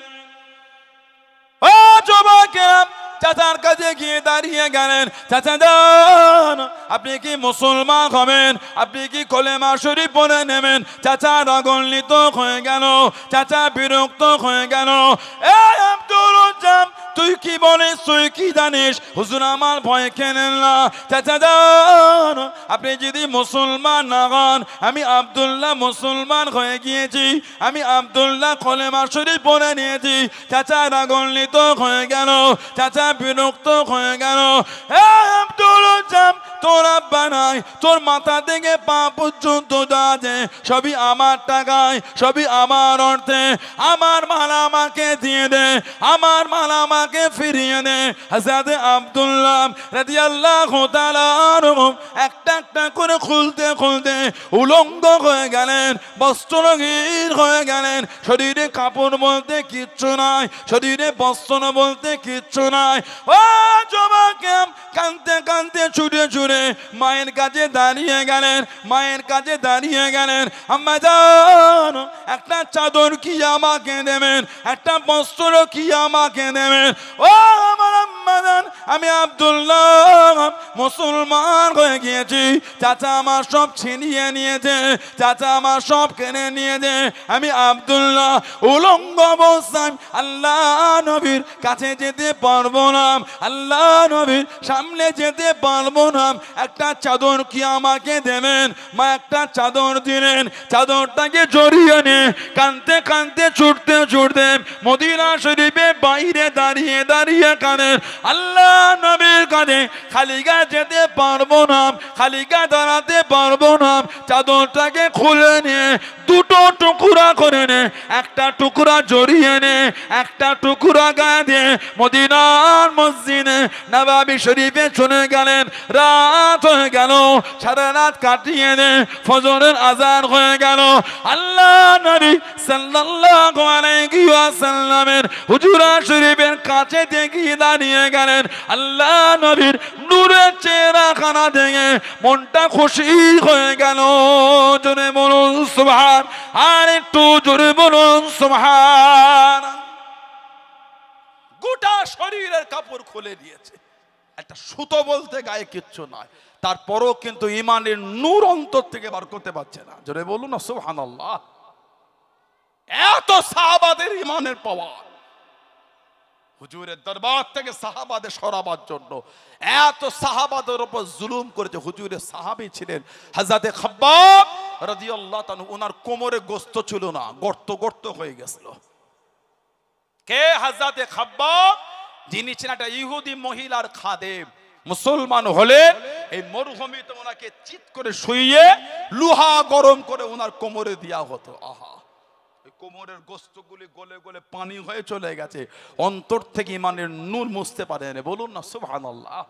Speaker 1: ও যুবকেরা, চাচার কাছে গিয়ে দাঁড়িয়ে গেলেন, চাচা যান আপনি কি মুসলমান হবেন? আপনি কি কলেমা শরীফ পড়ে নেবেন? চাচা রাগান্বিত হয়ে গেল, চাচা বিরক্ত হয়ে গেল। এই আব্দুল উজ্জাম, তুই কি বলিস, তুই কি জানিস? হুজুর আমার ভয় খেলেন না, চাচা যান আপনি যদি মুসলমান না হন, আমি আব্দুল্লাহ মুসলমান হয়ে গিয়েছি, আমি আব্দুল্লাহ কলেমা শরীফ পড়ে নিয়েছি। চাচা রাগান্বিত হয়ে গেল, চাচা বিরক্ত হয়ে গেল। আব্দুল উজ্জাম, তোর আব্বা নাই, তোর মাথা থেকে পা পর্যন্ত যা আছে সবই আমার টাকায়, সবই আমার অর্থে, আমার মাল আমাকে দিয়ে দে, আমার মাল আমাকে ফিরিয়ে দে। হযরত আব্দুল্লাহ রাদিয়াল্লাহু তাআলা আনহু একটা একটা করে খুলতে খুলতে উলঙ্গ হয়ে গেলেন, বস্ত্রহীন হয়ে গেলেন। শরীরে কাপড় বলতে কিচ্ছু নাই, শরীরে বস্ত্র বলতে কিচ্ছু নাই। ও যুবক, কাঁদতে কাঁদতে ছুটে ছুটে মায়ের কাছে দাঁড়িয়ে গেলেন, মায়ের কাছে দাঁড়িয়ে গেলেন। আম্মা জান একটা চাদর কি আমাকে দেবেন? একটা বস্ত্র কি আমাকে দেবেন? ও আমার আম্মা জান, আমি আব্দুল্লাহ মুসলমান হয়ে গিয়েছি, চাচা আমার সব ছিনিয়ে নিয়েছে, চাচা আমার সব কেড়ে নিয়েছে। আমি আব্দুল্লাহ উলঙ্গ অবস্থায় আল্লাহ নবীর কাছে যেতে পারবো না, আল্লাহ নবীর সামনে যেতে পারবো না, একটা চাদর কি আমাকে দেবেন? মা একটা চাদর দিলেন, চাদরটাকে জড়িয়ে নিয়ে কাঁদতে কাঁদতে ছুটতে ছুটতে মদিনা শরীফের বাইরে দাঁড়িয়ে দাঁড়িয়ে কাঁদেন, আল্লাহ নবীর কাছে খালি গায়ে যেতে পারবো না, খালি গায়ে দাঁড়াতে পারবো না। চাদরটাকে খুলে নিয়ে দুটো টুকরা করে নে, একটা টুকরা জড়িয়ে নে, একটা টুকরা গায়ে দিয়ে মদিনার মসজিদে নববী শরীফে চলে গেলেন। রাত হয়ে গেল, সারা রাত কাটিয়ে দে, ফজরের আজান হয়ে গেল। আল্লাহ নবী সাল্লাল্লাহু আলাইহি ওয়াসাল্লামের হুজরা শরীফের কাছে গিয়ে দাঁড়িয়ে চলে গেলেন। আল্লাহ নবীর নূরের চেহারাখানা দেখে মনটা খুশি হয়ে গেল। জোরে বলুন সুবহান, আর একটু জোরে বলুন সুবহান। গোটা শরীরের কাপড় খুলে দিয়েছে, একটা সুতো বলতে গায়ে কিচ্ছু নাই, তারপরও কিন্তু ইমানের নূর অন্তর থেকে বার করতে পারছে না। জোরে বলুন না সুবহানাল্লাহ। এত সাহাবাদের ইমানের পাওয়ার, হুজুরের দরবার থেকে সাহাবাদের সরাবার জন্য এত সাহাবাদের উপর জুলুম করেছে। হুজুরের সাহাবী ছিলেন হযরতে খাব্বাব রাদিয়াল্লাহু তাআলা, ওনার কোমরে গোশত ছিল না, গর্ত গর্ত হয়ে গেছিল। কে? হযরতে খাব্বাব, যিনি ছিলেন একটা ইহুদি মহিলার খাদেম। মুসলমান হলে এই মরুভূমিতে ওনাকে চিৎ করে শুইয়ে লোহা গরম করে ওনার কোমরে দেয়া হতো। আহা, কোমরের গোস্তগুলি গলে গলে পানি হয়ে চলে গেছে, অন্তর থেকে ইমানের নূর মুছতে পারেন। বলুন না সুবহানাল্লাহ।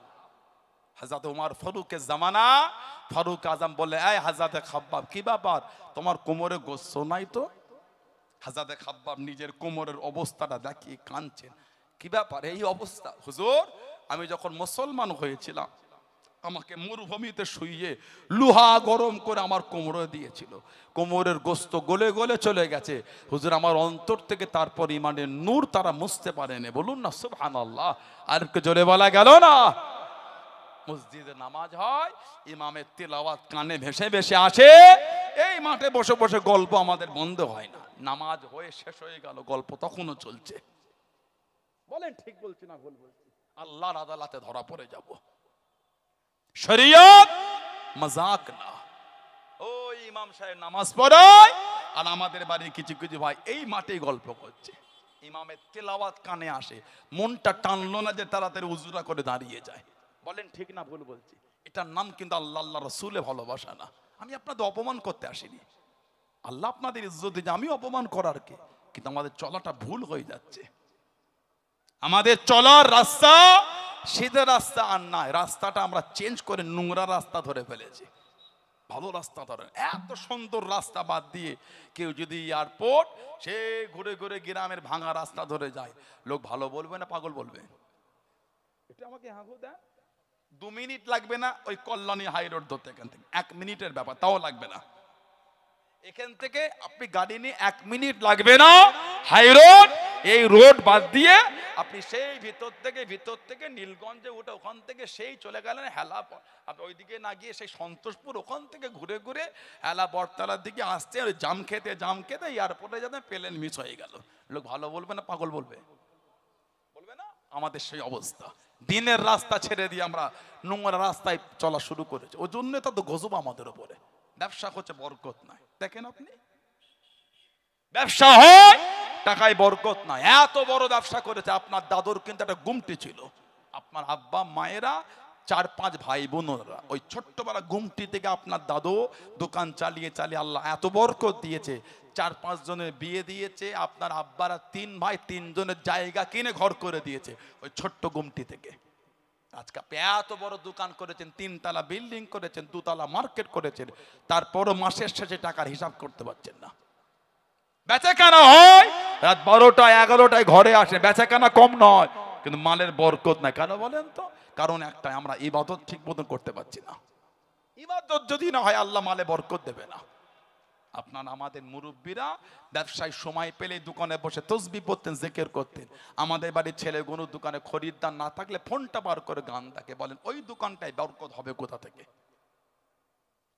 Speaker 1: হযরত ওমর ফারুকের জামানা, ফারুক আজম বলে, এই হযরতে খাব্বাব, কি ব্যাপার, তোমার কোমরে গোস্ত নাই তো? হযরতে খাব্বাব নিজের কোমরের অবস্থাটা দেখিয়ে কাঁদছেন। কি ব্যাপার এই অবস্থা? হুজুর, আমি যখন মুসলমান হয়েছিলাম আমাকে মরুভূমিতে শুইয়ে লোহা গরম করে আমার কোমরে দিয়েছিল, কোমরের গোস্ত গলে গলে চলে গেছে হুজুর, আমার অন্তর থেকে তারপর ইমানের নূর তারা মুছতে পারেনি। বলুন না সুবহানাল্লাহ। আর একটু জোরে বলা গেল না? মসজিদে নামাজ হয়, ইমামের তিলাওয়াত কানে ভেসে ভেসে আসে, এই মাঠে বসে বসে গল্প আমাদের বন্ধ হয় না। নামাজ হয়ে শেষ হয়ে গেল, গল্প তখনও চলছে। বলেন ঠিক বলছি না ভুল বলছি? আল্লাহর আদালতে ধরা পড়ে যাব। শরীয়ত মজাক না। ওই ইমাম সাহেব নামাজ পড়ায় আর আমাদের বাড়ির কিছু কিছু ভাই এই মাঠেই গল্প করছে। ইমামের তেলাওয়াত কানে আসে, মনটা টানলো না যে তাড়াতাড়ি উজুরা করে দাঁড়িয়ে যায়। বলেন ঠিক না ভুল বলছি? এটার নাম কিন্তু আল্লাহ আল্লাহ রাসূলের ভালোবাসা না। আমি আপনাদের অপমান করতে আসিনি, আল্লাহ আপনাদের ইজ্জত দিয়েছে, আমি অপমান করার কে? কিন্তু আমাদের চলাটা ভুল হয়ে যাচ্ছে। আমাদের চলার রাস্তা সিধা রাস্তা আর নাই, রাস্তাটা আমরা চেঞ্জ করে নোংরা রাস্তা ধরে ফেলেছি। ভালো রাস্তা ধরে, এত সুন্দর রাস্তা বাদ দিয়ে কেউ যদি এয়ারপোর্ট সে ঘুরে ঘুরে গ্রামের ভাঙা রাস্তা ধরে যায়, লোক ভালো বলবে না পাগল বলবে? এটা আমাকে হাগু দেন, 2 মিনিট লাগবে না ওই কল্যাণী হাই রোড ধরতে, এখান থেকে 1 মিনিটের ব্যাপার, তাও লাগবে না। এখান থেকে আপনি গাড়ি নিয়ে 1 মিনিট লাগবে না, হাই রোড, এই রোড বাদ দিয়ে আপনি সেই ভিতর থেকে নীলগঞ্জে উঠে ওখান থেকে সেই চলে গেলেন হেলা, আপনি ওইদিকে না গিয়ে সেই সন্তোষপুর, ওখান থেকে ঘুরে ঘুরে হেলা বটতলার দিকে আসতে জাম খেতে এয়ারপোর্টে যাতে প্লেন মিস হয়ে গেল। লোক ভালো বলবে না পাগল বলবে? বলবে না? আমাদের সেই অবস্থা। দিনের রাস্তা ছেড়ে দিয়ে আমরা নোংরা রাস্তায় চলা শুরু করেছি। ওই জন্য তো গজব আমাদের উপরে। ব্যবসা হচ্ছে বরকত নাই। দেখেন আপনি, ব্যবসা হয় টাকায় বরকত নাই। এত বড় ব্যবসা করেছে। আপনার দাদুর কিন্তু একটা গুমটি ছিল, আপনার আব্বা মায়েরা 4-5 ভাই বোনরা, ওই ছোট্টবেলা গুমটি থেকে আপনার দাদু দোকান চালিয়ে চালিয়ে আল্লাহ এত বরকত দিয়েছে। 4-5 জনের বিয়ে দিয়েছে। আপনার আব্বারা 3 ভাই 3 জনের জায়গা কিনে ঘর করে দিয়েছে ওই ছোট্ট গুমটি থেকে। আজকে এত বড় দোকান করেছেন, 3 তলা বিল্ডিং করেছেন, 2 তলা মার্কেট করেছেন, তারপরও মাসের শেষে টাকার হিসাব করতে পারছেন না। বেচাকেনা হয় রাত 12টা 11টায় ঘরে আসে, বেচাকেনা কম নয়, কিন্তু মালের বরকত নাই। কেন বলেন তো? কারণ একটাই, আমরা ইবাদত ঠিক মতন করতে পারছি না। ইবাদত যদি না হয় আল্লাহ মালে বরকত দেবে না। আপনার আমাদের মুরব্বীরা ব্যবসায় সময় পেলে দোকানে বসে তসবিহ পড়তেন, জিকির করতেন। আমাদের বাড়ির ছেলেগুলো দোকানে খরিদ্দার না থাকলে ফোনটা বার করে গান দেখে। বলেন ওই দোকানটায় বরকত হবে কোথা থেকে?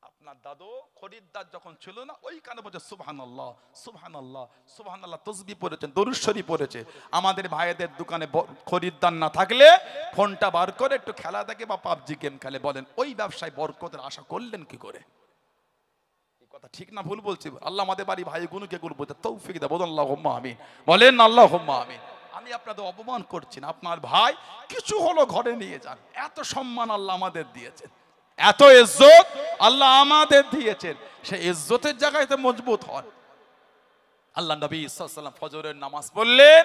Speaker 1: আপনার দাদু খরিদ্দার যখন ছিল না, ওইখানে বলছে সুবহানাল্লাহ সুবহানাল্লাহ সুবহানাল্লাহ, তসবিহ পড়েছেন, দরুদ শরীফ পড়েছে। আমাদের ভাইদের দোকানে খরিদ্দার না থাকলে ফোনটা বার করে একটু খেলা দেখে বা পাবজি গেম খেলে। বলেন ওই ব্যবসায় বরকতের আশা করলেন কি করে? কথা ঠিক না ভুল বলছি? আল্লাহ আমাদের বাড়ি ভাইগুলোকে বলতে তৌফিক দেয়। বলেন আল্লাহুম্মা আমিন, বলেন আল্লাহুম্মা আমিন। আমি আপনাদের অপমান করছি না, আপনার ভাই কিছু হলো ঘরে নিয়ে যান। এত সম্মান আল্লাহ আমাদের দিয়েছেন, এত ইজ্জত আল্লাহ আমাদের দিয়েছেন, সেই ইজ্জতের জায়গায় তো মজবুত হন। আল্লাহ নবী সাল্লাল্লাহু আলাইহি ওয়াসাল্লাম ফজরের নামাজ পড়লেন,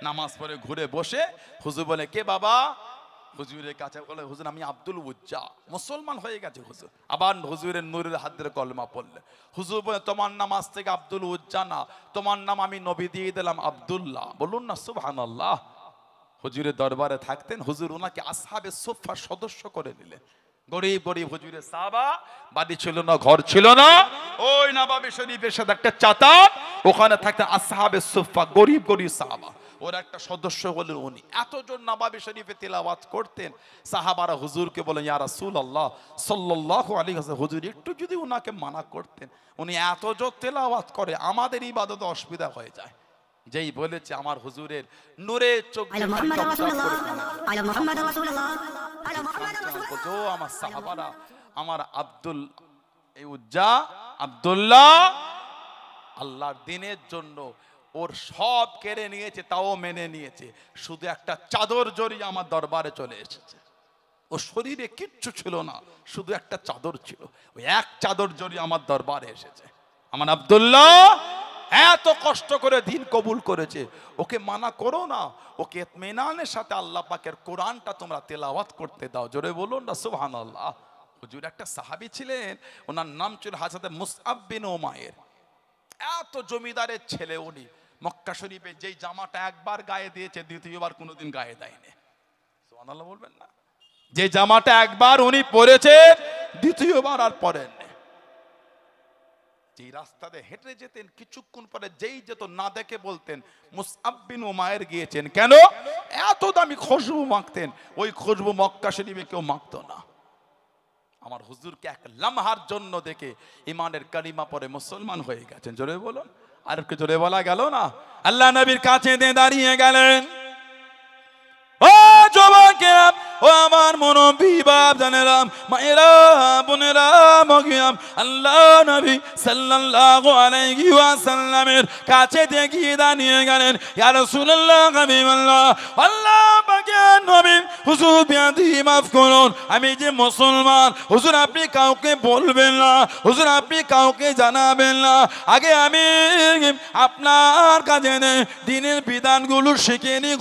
Speaker 1: নামাজ পড়ে ঘুরে বসে হুজুর বলে, কে বাবা? হুজুরের কাছে বলে, হুজুর আমি আব্দুল উজ্জা, মুসলমান হয়ে গেছে হুজুর। আবার হুজুরের নূরের হাত ধরে কলমা পড়লেন। হুজুর বলে, তোমার নাম আজ থেকে আব্দুল উজ্জা না, তোমার নাম আমি নবী দিয়ে দিলাম আব্দুল্লাহ। বলুন না সুবহানাল্লাহ। হুজুরের দরবারে থাকতেন। হুজুর ওনাকে আসহাবে সুফফার সদস্য করে নিলেন। গরিব গরিব হুজুরের সাহাবা, বাড়ি ছিল না, ঘর ছিল না, ওই নবাবী শরীফের সাথে একটা চাতাল, ওখানে থাকতেন আসহাবে সুফফা, গরিব গরিব সাহাবা। ওর একটা সদস্য হলেন উনি। এতজন নবাবী শরীফে তিলাওয়াত করতেন। সাহাবারা হুজুরকে বলেন, ইয়া রাসূলুল্লাহ সাল্লাল্লাহু আলাইহি ওয়াসাল্লাম, হুজুর একটু যদি উনাকে মানা করতেন, উনি এত জোর তেলাওয়াত করে, আমাদের ইবাদতে অসুবিধা হয়ে যায়। যেই বলেছে আমার হুজুরের নূরে চোখ আমার সাহাবারা, আমার আব্দুল্লাহ আল্লাহর দিনের জন্য ওর সব কেড়ে নিয়েছে, তাও মেনে নিয়েছে। শুধু একটা চাদর জড়িয়ে আমার দরবারে চলে এসেছে। ও শরীরে কিচ্ছু ছিল না, শুধু একটা চাদর ছিল। ওই এক চাদর জড়িয়ে আমার দরবারে এসেছে। আমার আব্দুল্লাহ এত কষ্ট করে দিন কবুল করেছে, ওকে মানা করো না, ওকে ইতমিনানের সাথে আল্লাহ পাকের কোরআনটা তোমরা তেলাওয়াত করতে দাও। জোরে বলুন না সুবহানাল্লাহ। হুজুর একটা সাহাবী ছিলেন, ওনার নাম ছিল হযরত মুসআব বিন উমাইর। এত জমিদারের ছেলে উনি। মক্কা শরীফে যেই জামাটা একবার গায়ে দিয়েছে, দ্বিতীয়বার কোনোদিন গায়ে দেয়নি। সুবহানাল্লাহ বলবেন না? যে জামাটা একবার উনি পরেছে, দ্বিতীয়বার আর পরেন। যে রাস্তাতে হেঁটে যেতেন, কিছুক্ষণ পরে যেই যেত না দেখে বলতেন মুসআব বিন উমাইর গিয়েছেন। কেন? এত দামি খুশবু মাখতেন, ওই খুশবু মক্কা শরীফে কেউ মাখতো না। আমার হুজুরকে এক লম্হার জন্য দেখে ইমানের কালিমা পরে মুসলমান হয়ে গেছেন। জোরে বলুন, আর একটু জোরে বলা গেল না? আল্লাহ নবীর কাছে দাঁড়িয়ে গেলেন। ও যুবকেরা, ও আমার মুরব্বী বাপ জানেরা, মায়েরা, বোনেরা, মগিয়াম, আল্লাহ নবী সাল্লাল্লাহু আলাইহি ওয়াসাল্লামের কাছে গিয়ে দাঁড়িয়ে গেলেন। ইয়া রাসূলুল্লাহ, হাবিবাল্লাহ, আল্লাহ পাকের নবী, হুজুর বিয়াদি মাফ করুন, আমি যে মুসলমান, হুজুর আপনি কাউকে বলবেন না, হুজুর আপনি কাউকে জানাবেন না। আগে আমি আপনার কাছে দ্বীনের বিধানগুলো শিখে নি,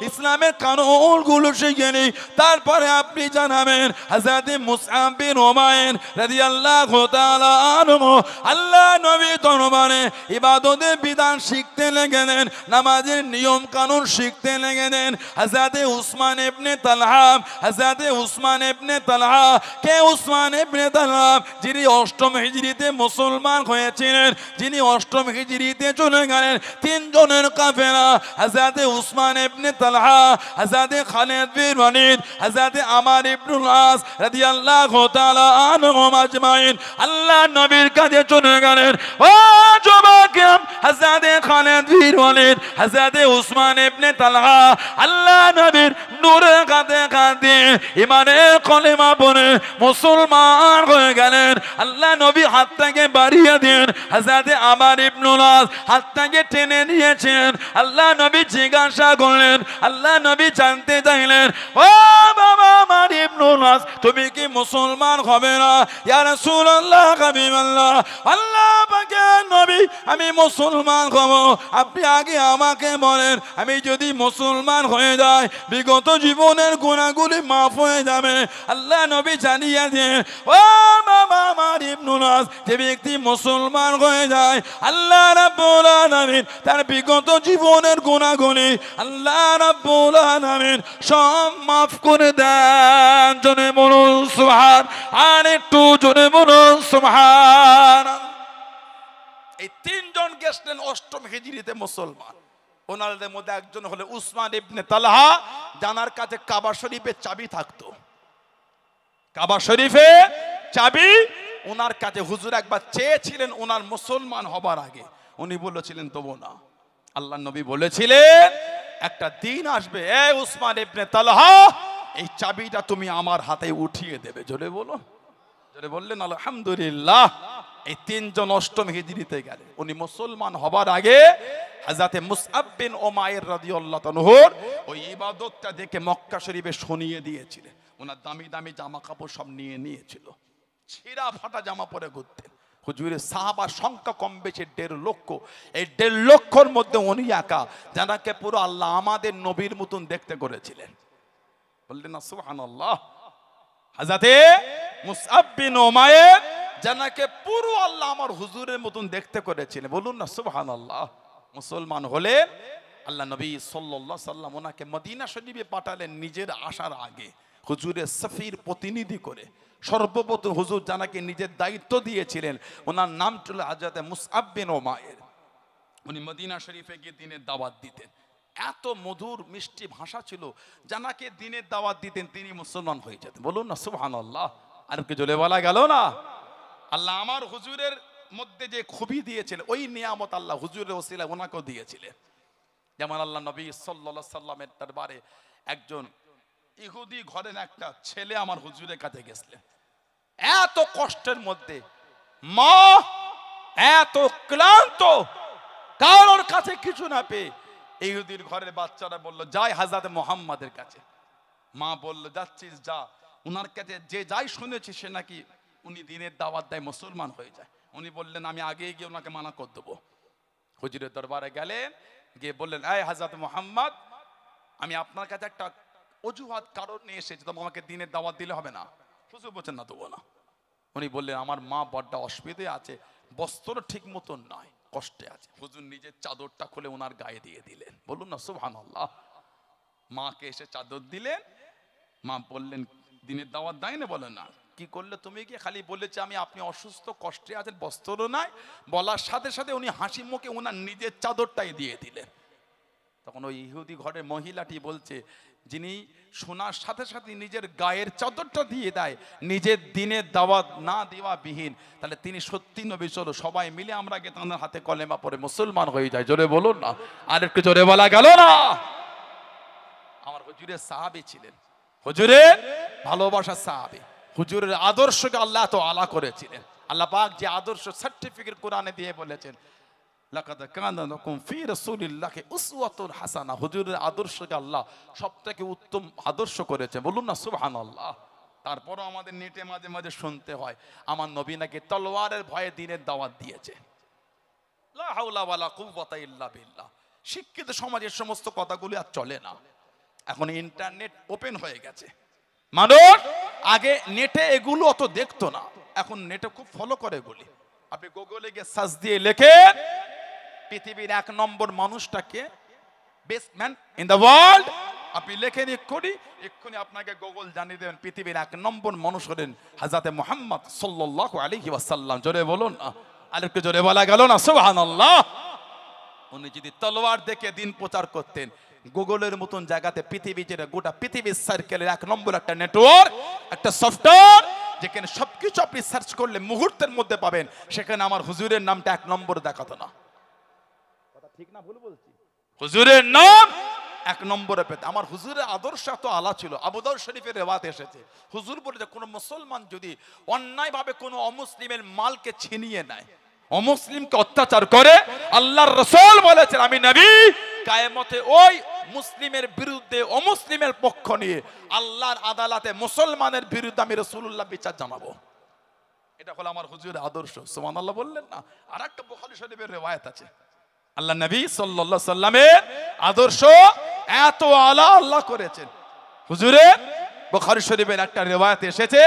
Speaker 1: ইসলামের কানুনগুলো শিখে নি, তারপরে আপনি জানাবেন। হযরত মুসআব বিন উমাইর রাদিয়াল্লাহু তাআলা আনহু আল্লাহ নবী দরবারে ইবাদতের বিধান শিখতে লেগেলেন, নামাজের নিয়ম কানুন শিখতে লেগেলেন। হযরত উসমান ইবনে তালহা, হযরত উসমান ইবনে তালহা, কে উসমান ইবনে তালহা? যিনি অষ্টম হিজরিতে মুসলমান হয়েছিলেন, যিনি অষ্টম হিজরিতে চলে গেলেন। তিনজনের কাফেলা, হযরত উসমান ইবনে তালহা, হযরত খালিদ বিন ওয়ালিদ, হযরত আমর ইবনুল আস রাদিয়াল্লাহু তাআলা আনহুম আজমাইন আল্লাহ নবীর কাছে চলে গেলেন। ও যুবকেরা, হযরত খালিদ বিন ওয়ালিদ, হযরত উসমান ইবনে তালহা আল্লাহ নবীর নূরের কাঁধে কাঁধে ইমানের কলেমা পড়ে মুসলমান হয়ে গেলেন। আল্লাহ নবী হাতটাকে বাড়িয়ে দেন, হযরত আমর ইবনুল আস হাতটাকে টেনে নিয়েছেন। আল্লাহ নবী জিজ্ঞাসা করলেন, আল্লাহ নবী জানতে চাইলেন, ও বাবা আমর ইবনুল আস, তুমি কি মুসলমান হবে না? ইয়া রাসূলুল্লাহ, হাবিবাল্লাহ, আল্লাহ পাকের নবী, আমি মুসলমান হব, আপনি আগে আমাকে বলেন, আমি যদি মুসলমান হয়ে যাই বিগত জীবনের গুনাহগুলি মাফ হয়ে যাবে। আল্লাহ নবী জানিয়ে দেন, ও বাবা আমর ইবনুল আস, যে ব্যক্তি মুসলমান হয়ে যায় আল্লাহ রাব্বুল আলামিন তার বিগত জীবনের গুনাহগুলি আল্লাহ রাব্বুল আলামিন সব মাফ করে দেন। জোরে বলুন সুবহান, আর একটু জোরে বলুন সুবহান। এই তিনজন গেছিলেন অষ্টম হিজরিতে মুসলমান। ওনাদের মধ্যে একজন হলে উসমান ইবনে তালহা, জানার কাছে কাবা শরীফের চাবি থাকতো। কাবা শরীফে চাবি ওনার কাছে। হুজুর একবার চেয়েছিলেন ওনার মুসলমান হবার আগে, উনি বলেছিলেন দেবো না। আল্লাহ নবী বলেছিলেন একটা দিন আসবে, এ উসমান ইবনে তালহা, এই চাবিটা তুমি আমার হাতে উঠিয়ে দেবে। জোরে বলো, জোরে বললেন আলহামদুলিল্লাহ। এই তিনজন অষ্টম হিজরিতে গেলেন। উনি মুসলমান হবার আগে হযরত মুসআব বিন উমাইর রাদিয়াল্লাহু তাআলার ওই ইবাদতটা দেখে মক্কা শরীফে শুনিয়ে দিয়েছিলেন। ওনার দামি দামি জামা কাপড় সব নিয়ে নিয়েছিল, ছিঁড়া ফাটা জামা পরে ঘুরতেন। হুজুরের সাহাবার সংখ্যা কম বেশি 1.5 লক্ষ। এই 1.5 লক্ষর মধ্যে উনি একা, যাকে পুরো আল্লাহ আমাদের নবীর মতন দেখতে করেছিলেন। বললেন না সুবহানাল্লাহ। হযরত মুসআব বিন উমাইর, যাকে পুরো আল্লাহ আমার হুজুরের মতন দেখতে করেছিলেন। বলুন না সুবহানাল্লাহ। মুসলমান হলেন। আল্লাহ নবী সাল্লাল্লাহু আলাইহি সাল্লাম ওনাকে মদিনা শরীফে পাঠালেন নিজের আসার আগে হুজুরের সফির প্রতিনিধি করে। সর্বপ্রথম হুজুর জানাকে নিজের দায়িত্ব দিয়েছিলেন, ওনার নাম ছিল হযরত মুসআব বিন উমাইর। উনি মদিনা শরীফে গিয়ে দিনের দাওয়াত দিতেন। এত মধুর মিষ্টি ভাষা ছিল, জানাকে দিনের দাওয়াত দিতেন, তিনি মুসলমান হয়ে যেতেন। বলুন না সুবহানাল্লাহ। আর কি জোরে বলা গেল না? আল্লাহ আমার হুজুরের মধ্যে যে খুবই দিয়েছিলেন, ওই নিয়ামত আল্লাহ হুজুরের ওসিলায় ওনাকেও দিয়েছিলেন। যেমন আল্লাহ নবী সাল্লাল্লাহু আলাইহি সাল্লামের দরবারে একজন ইহুদি ঘরের একটা ছেলে আমার হুজুরের কাছে গেছিলেন। এত কষ্টের মধ্যে, মা এত ক্লান্ত, কারোর কাছে কিছু না পেয়ে ইহুদির ঘরের বাচ্চারা বলল যাই হযরত মুহাম্মাদের কাছে। মা বলল যাচ্ছিস যা, উনার কাছে যে যাই শুনেছি সে নাকি উনি দিনের দাওয়াত দেয়, মুসলমান হয়ে যায়। উনি বললেন আমি আগে গিয়ে ওনাকে মানা করে দেবো। হুজুরের দরবারে গেলেন, গিয়ে বললেন এই হযরত মুহাম্মদ, আমি আপনার কাছে একটা অজুহাত কারণ নিয়ে এসেছি, তো আমাকে দিনের দাওয়াত দিলে হবে না? হুজুর বলছেন না, দেবো না। উনি বললেন আমার মা বড্ড অসুবিধে আছে, বস্ত্র ঠিক মতন নয়, কষ্টে আছে। হুজুর নিজের চাদরটা খুলে ওনার গায়ে দিয়ে দিলেন। বলুন না সুবহানাল্লাহ। মাকে এসে চাদর দিলেন। মা বললেন দিনের দাওয়াত দেয় না? বলেন না। কি করলে তুমি? কি খালি বলেছে আমি আপনি অসুস্থ, কষ্টে আছেন, বস্ত্র নাই, বলার সাথে সাথে উনি হাসি মুখে ওনার নিজের চাদরটাই দিয়ে দিলেন। তখন ওই ইহুদি ঘরের মহিলাটি বলছে, যিনি শোনার সাথে সাথে নিজের গায়ের চাদরটা দিয়ে দেয়, নিজের দিনের দাওয়াত না দেওয়া বিহীন, তাহলে তিনি সত্যি নবী। চলো সবাই মিলে আমরা গিয়ে তাঁদের হাতে কলেমা পড়ে মুসলমান হয়ে যায়। জোরে বলুন না। আর একটু জোরে বলা গেল না? আমার হুজুরের সাহাবী ছিলেন, হুজুরের ভালোবাসার সাহাবী, হুজুরের আদর্শকে আল্লাহ তো আলা করেছিলেন। আল্লাহ পাক যে আদর্শ সার্টিফিকেট কোরআনে দিয়ে বলেছেন, লাকাদ কানা লাকুম ফি রাসূলিল্লাহি উসওয়াতুন হাসানাহ। হুজুরের আদর্শকে আল্লাহ সবথেকে উত্তম আদর্শ করেছে। বলুন না সুবহানাল্লাহ। তারপরও আমাদের নেটে মাঝে মাঝে শুনতে হয় আমার নবী নাকি তলোয়ারের ভয়ে দিনের দাওয়াত দিয়েছে। লা হাওলা ওয়ালা কুওয়াতা ইল্লা বিল্লাহ। শিক্ষিত সমাজের সমস্ত কথাগুলি আর চলে না। এখন ইন্টারনেট ওপেন হয়ে গেছে, মানুষ আগে নেটে এগুলো অত দেখতো না, এখন নেটে খুব ফলো করে এগুলি। আপনি গুগলে গিয়ে সার্চ দিয়ে লেখেন পৃথিবীর 1 নম্বর মানুষটাকে, best man in the world, আপনি লেখেন এক্ষুনি আপনাকে গুগল জানিয়ে দেবেন পৃথিবীর 1 নম্বর মানুষ হলেন হযরত মুহাম্মদ সাল্লাল্লাহু আলাইহি ওয়াসাল্লাম। জোরে বলুন না। আর একটু জোরে বলা গেল না সুবহানাল্লাহ। উনি যদি তলোয়ার দেখে দিন প্রচার করতেন, গুগলের মতন জায়গাতে পৃথিবী, যেটা গোটা পৃথিবীর সার্কেলের 1 নম্বর একটা নেটওয়ার্ক, একটা সফটওয়্যার, যেখানে সবকিছু আপনি সার্চ করলে মুহূর্তের মধ্যে পাবেন, সেখানে আমার হুজুরের নামটা 1 নম্বরে দেখাতো না। কথা ঠিক না ভুল বলছি? হুজুরের নাম 1 নম্বরে পেতে। আমার হুজুরের আদর্শ এত আলা ছিল। আবু দাউদ শরীফের রিওয়ায়াত এসেছে, হুজুর বলে যে কোনো মুসলমান যদি অন্যায়ভাবে কোনো অমুসলিমের মালকে ছিনিয়ে নেয়, অমুসলিমকে অত্যাচার করে, আল্লাহর রাসূল বলেছেন আমি নবী কিয়ামতে ওই মুসলিমের বিরুদ্ধে অমুসলিমের পক্ষ নিয়ে আল্লাহর আদালতে মুসলমানের বিরুদ্ধে আমি রাসূলুল্লাহ বিচার জানাবো। এটা হলো আমার হুজুরের আদর্শ। সুবহানাল্লাহ বললেন না? আর একটা বুখারী শরীফের রিওয়ায়াত আছে, আল্লাহ নবী সাল্লাল্লাহু আলাইহি সাল্লামের আদর্শ এত আলা আল্লাহ করেছেন। হুজুরের বুখারী শরীফের একটা রিওয়ায়াত এসেছে,